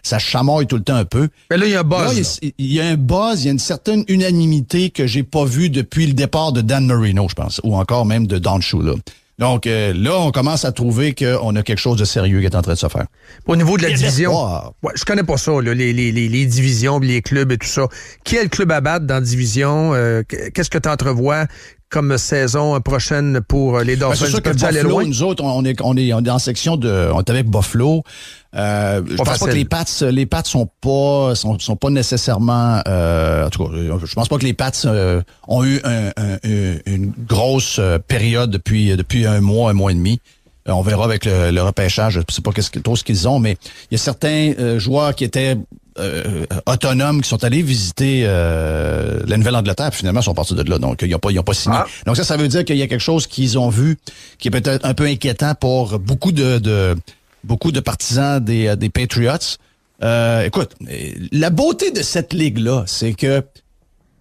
ça chamaille tout le temps un peu. Mais là, il y a un buzz. Là, il y a un buzz, il y a une certaine unanimité que j'ai pas vue depuis le départ de Dan Marino, je pense, ou encore même de Don Shula. Donc là, on commence à trouver qu'on a quelque chose de sérieux qui est en train de se faire. Au niveau de la division, je connais pas ça, là, les divisions, les clubs et tout ça. Qui est le club à battre dans la division? Qu'est-ce que tu entrevois comme saison prochaine pour les Dolphins? C'est sûr que Buffalo, nous autres, on est en section on est avec Buffalo. Je pense pas que les Pats sont pas nécessairement, en tout cas, je pense pas que les Pats ont eu une grosse période depuis un mois et demi. On verra avec le repêchage, je sais pas trop ce qu'ils ont, mais il y a certains joueurs qui étaient autonomes qui sont allés visiter la Nouvelle-Angleterre, puis finalement sont partis de là, donc ils n'ont pas signé. Donc ça veut dire qu'il y a quelque chose qu'ils ont vu qui est peut-être un peu inquiétant pour beaucoup de partisans des Patriots. Écoute, la beauté de cette ligue-là, c'est que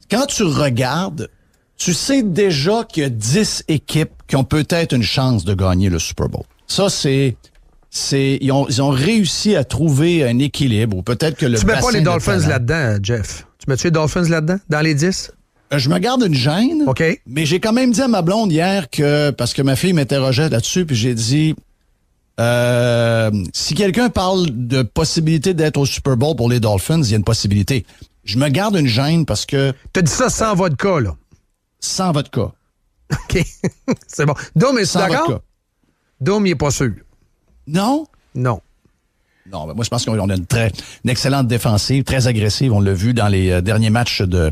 quand tu regardes, tu sais déjà qu'il y a 10 équipes qui ont peut-être une chance de gagner le Super Bowl. Ça, ils ont réussi à trouver un équilibre, ou peut-être que le Tu mets pas les Dolphins là-dedans, Jeff? Tu mets-tu les Dolphins là-dedans, dans les 10? Je me garde une gêne, mais j'ai quand même dit à ma blonde hier parce que ma fille m'interrogeait là-dessus, puis j'ai dit, si quelqu'un parle de possibilité d'être au Super Bowl pour les Dolphins, il y a une possibilité. Je me garde une gêne parce que... T'as dit ça sans vodka, là? Sans vodka. OK. C'est bon. Dom, es-tu d'accord? Dom, il est pas sûr. Non? Non. Non, ben moi, je pense qu'on a une excellente défensive, très agressive. On l'a vu dans les derniers matchs dans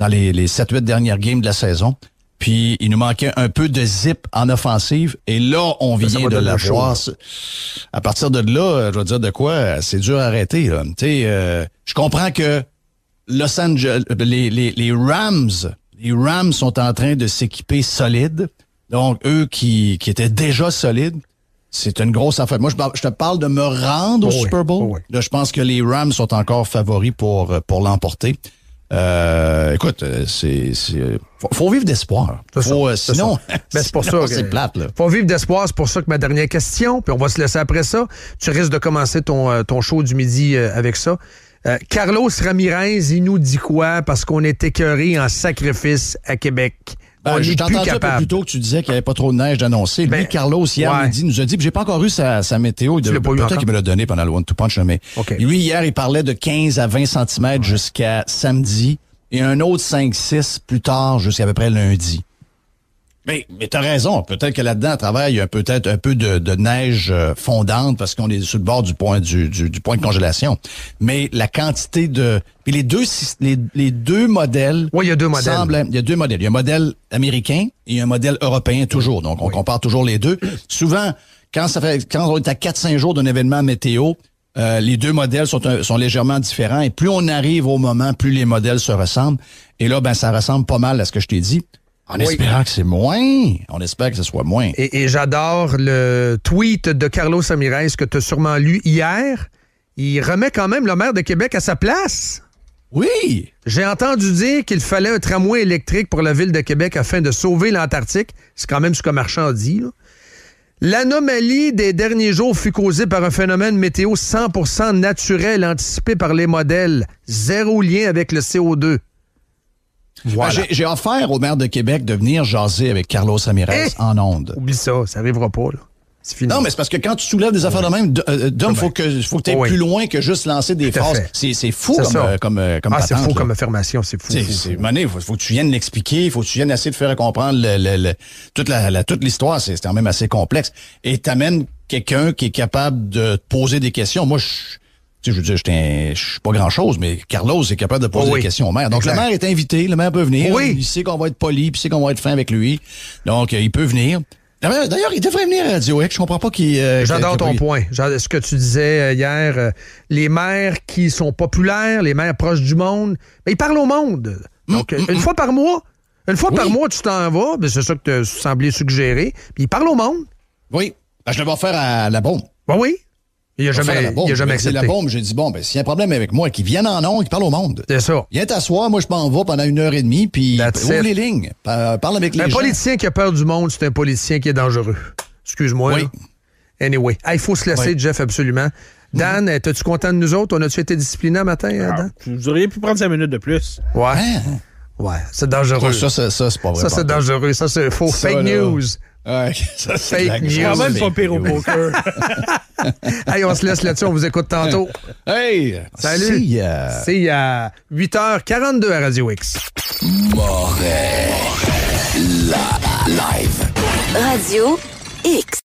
les 7-8 dernières games de la saison. Puis, il nous manquait un peu de zip en offensive. Et là, on vient de l'avoir. À partir de là, je vais dire de quoi, c'est dur à arrêter. Tu sais, je comprends que Los Angeles, les Rams sont en train de s'équiper solides. Donc, eux qui étaient déjà solides, c'est une grosse affaire. Moi, je te parle de me rendre au Super Bowl. Là, je pense que les Rams sont encore favoris pour l'emporter. Écoute, faut vivre d'espoir. Sinon, c'est pour ça. C'est plate, là. Faut vivre d'espoir. C'est pour ça que ma dernière question, puis on va se laisser après ça. Tu risques de commencer ton show du midi avec ça. Carlos Ramirez, il nous dit quoi? Parce qu'on est écœuré en sacrifice à Québec. J'ai entendu un peu plus tôt que tu disais qu'il n'y avait pas trop de neige d'annoncer. Lui, Carlos, hier midi, nous a dit, puis j'ai pas encore eu sa météo. Peut-être qu'il me l'a donné pendant le One-Two Punch, mais lui, hier, il parlait de 15 à 20 cm jusqu'à samedi et un autre 5-6 plus tard jusqu'à peu près lundi. Mais t'as raison. Peut-être que là-dedans, à travers, il y a peut-être un peu de neige fondante parce qu'on est sur le bord du point de congélation. Mais la quantité puis les deux modèles. Oui, il y a deux modèles. Il y a deux modèles. Il y a un modèle américain et un modèle européen toujours. Donc, on compare toujours les deux. Souvent, quand on est à 4-5 jours d'un événement météo, les deux modèles sont légèrement différents. Et plus on arrive au moment, plus les modèles se ressemblent. Et là, ça ressemble pas mal à ce que je t'ai dit. En espérant que c'est moins. On espère que ce soit moins. Et j'adore le tweet de Carlos Ramirez que tu as sûrement lu hier. Il remet quand même le maire de Québec à sa place. Oui! J'ai entendu dire qu'il fallait un tramway électrique pour la ville de Québec afin de sauver l'Antarctique. C'est quand même ce que Marchand a dit, là. L'anomalie des derniers jours fut causée par un phénomène météo 100% naturel anticipé par les modèles. Zéro lien avec le CO2. Voilà. J'ai offert au maire de Québec de venir jaser avec Carlos Ramirez en ondes. Oublie ça n'arrivera pas, là. C'est fini. Non, mais c'est parce que quand tu soulèves des affaires de même, Dom, faut que tu ailles plus loin que juste lancer des phrases. C'est fou comme patente, c'est fou là. comme affirmation, c'est fou. Il faut que tu viennes l'expliquer, il faut que tu viennes essayer de faire comprendre toute l'histoire, c'est quand même assez complexe. Et t'amènes quelqu'un qui est capable de te poser des questions. Moi, Tu sais, je veux dire, je suis pas grand-chose, mais Carlos est capable de poser des questions au maire. Donc, le maire est invité, le maire peut venir. Oui. Il sait qu'on va être poli, puis il sait qu'on va être fin avec lui. Donc, il peut venir. D'ailleurs, il devrait venir à Radio X. Je comprends pas qu'il... J'adore ton point. Ce que tu disais hier, les maires qui sont populaires, les maires proches du monde, ils parlent au monde. Donc, une fois par mois, tu t'en vas, ben, c'est ça que tu semblais suggérer, puis ils parlent au monde. Oui. Ben, je le vais faire à la bombe. Oui. Il n'a jamais accepté. C'est la bombe. J'ai dit, s'il y a un problème avec moi, qu'il vienne en ondes, qu'il parle au monde. C'est ça. Viens t'asseoir, moi, je m'en vais pendant 1h30, puis ouvre les lignes. Parle avec les gens. Un politicien qui a peur du monde, c'est un politicien qui est dangereux. Excuse-moi. Oui. Là. Anyway. Il faut se laisser, Jeff, absolument. Dan, es-tu content de nous autres? On a-tu été disciplinés un matin, Dan? Vous auriez pu prendre 5 minutes de plus. Ouais. Ouais, c'est dangereux. Ça, c'est pas vrai. Ça, c'est dangereux. Ça, c'est faux. Ça, fake là. news. Ouais, ça, c'est fake news. C'est quand même pas pire au poker. Hey, on se laisse là-dessus. On vous écoute tantôt. Hey! Salut! C'est à 8h42 à Radio X. Morel. Live. Radio X.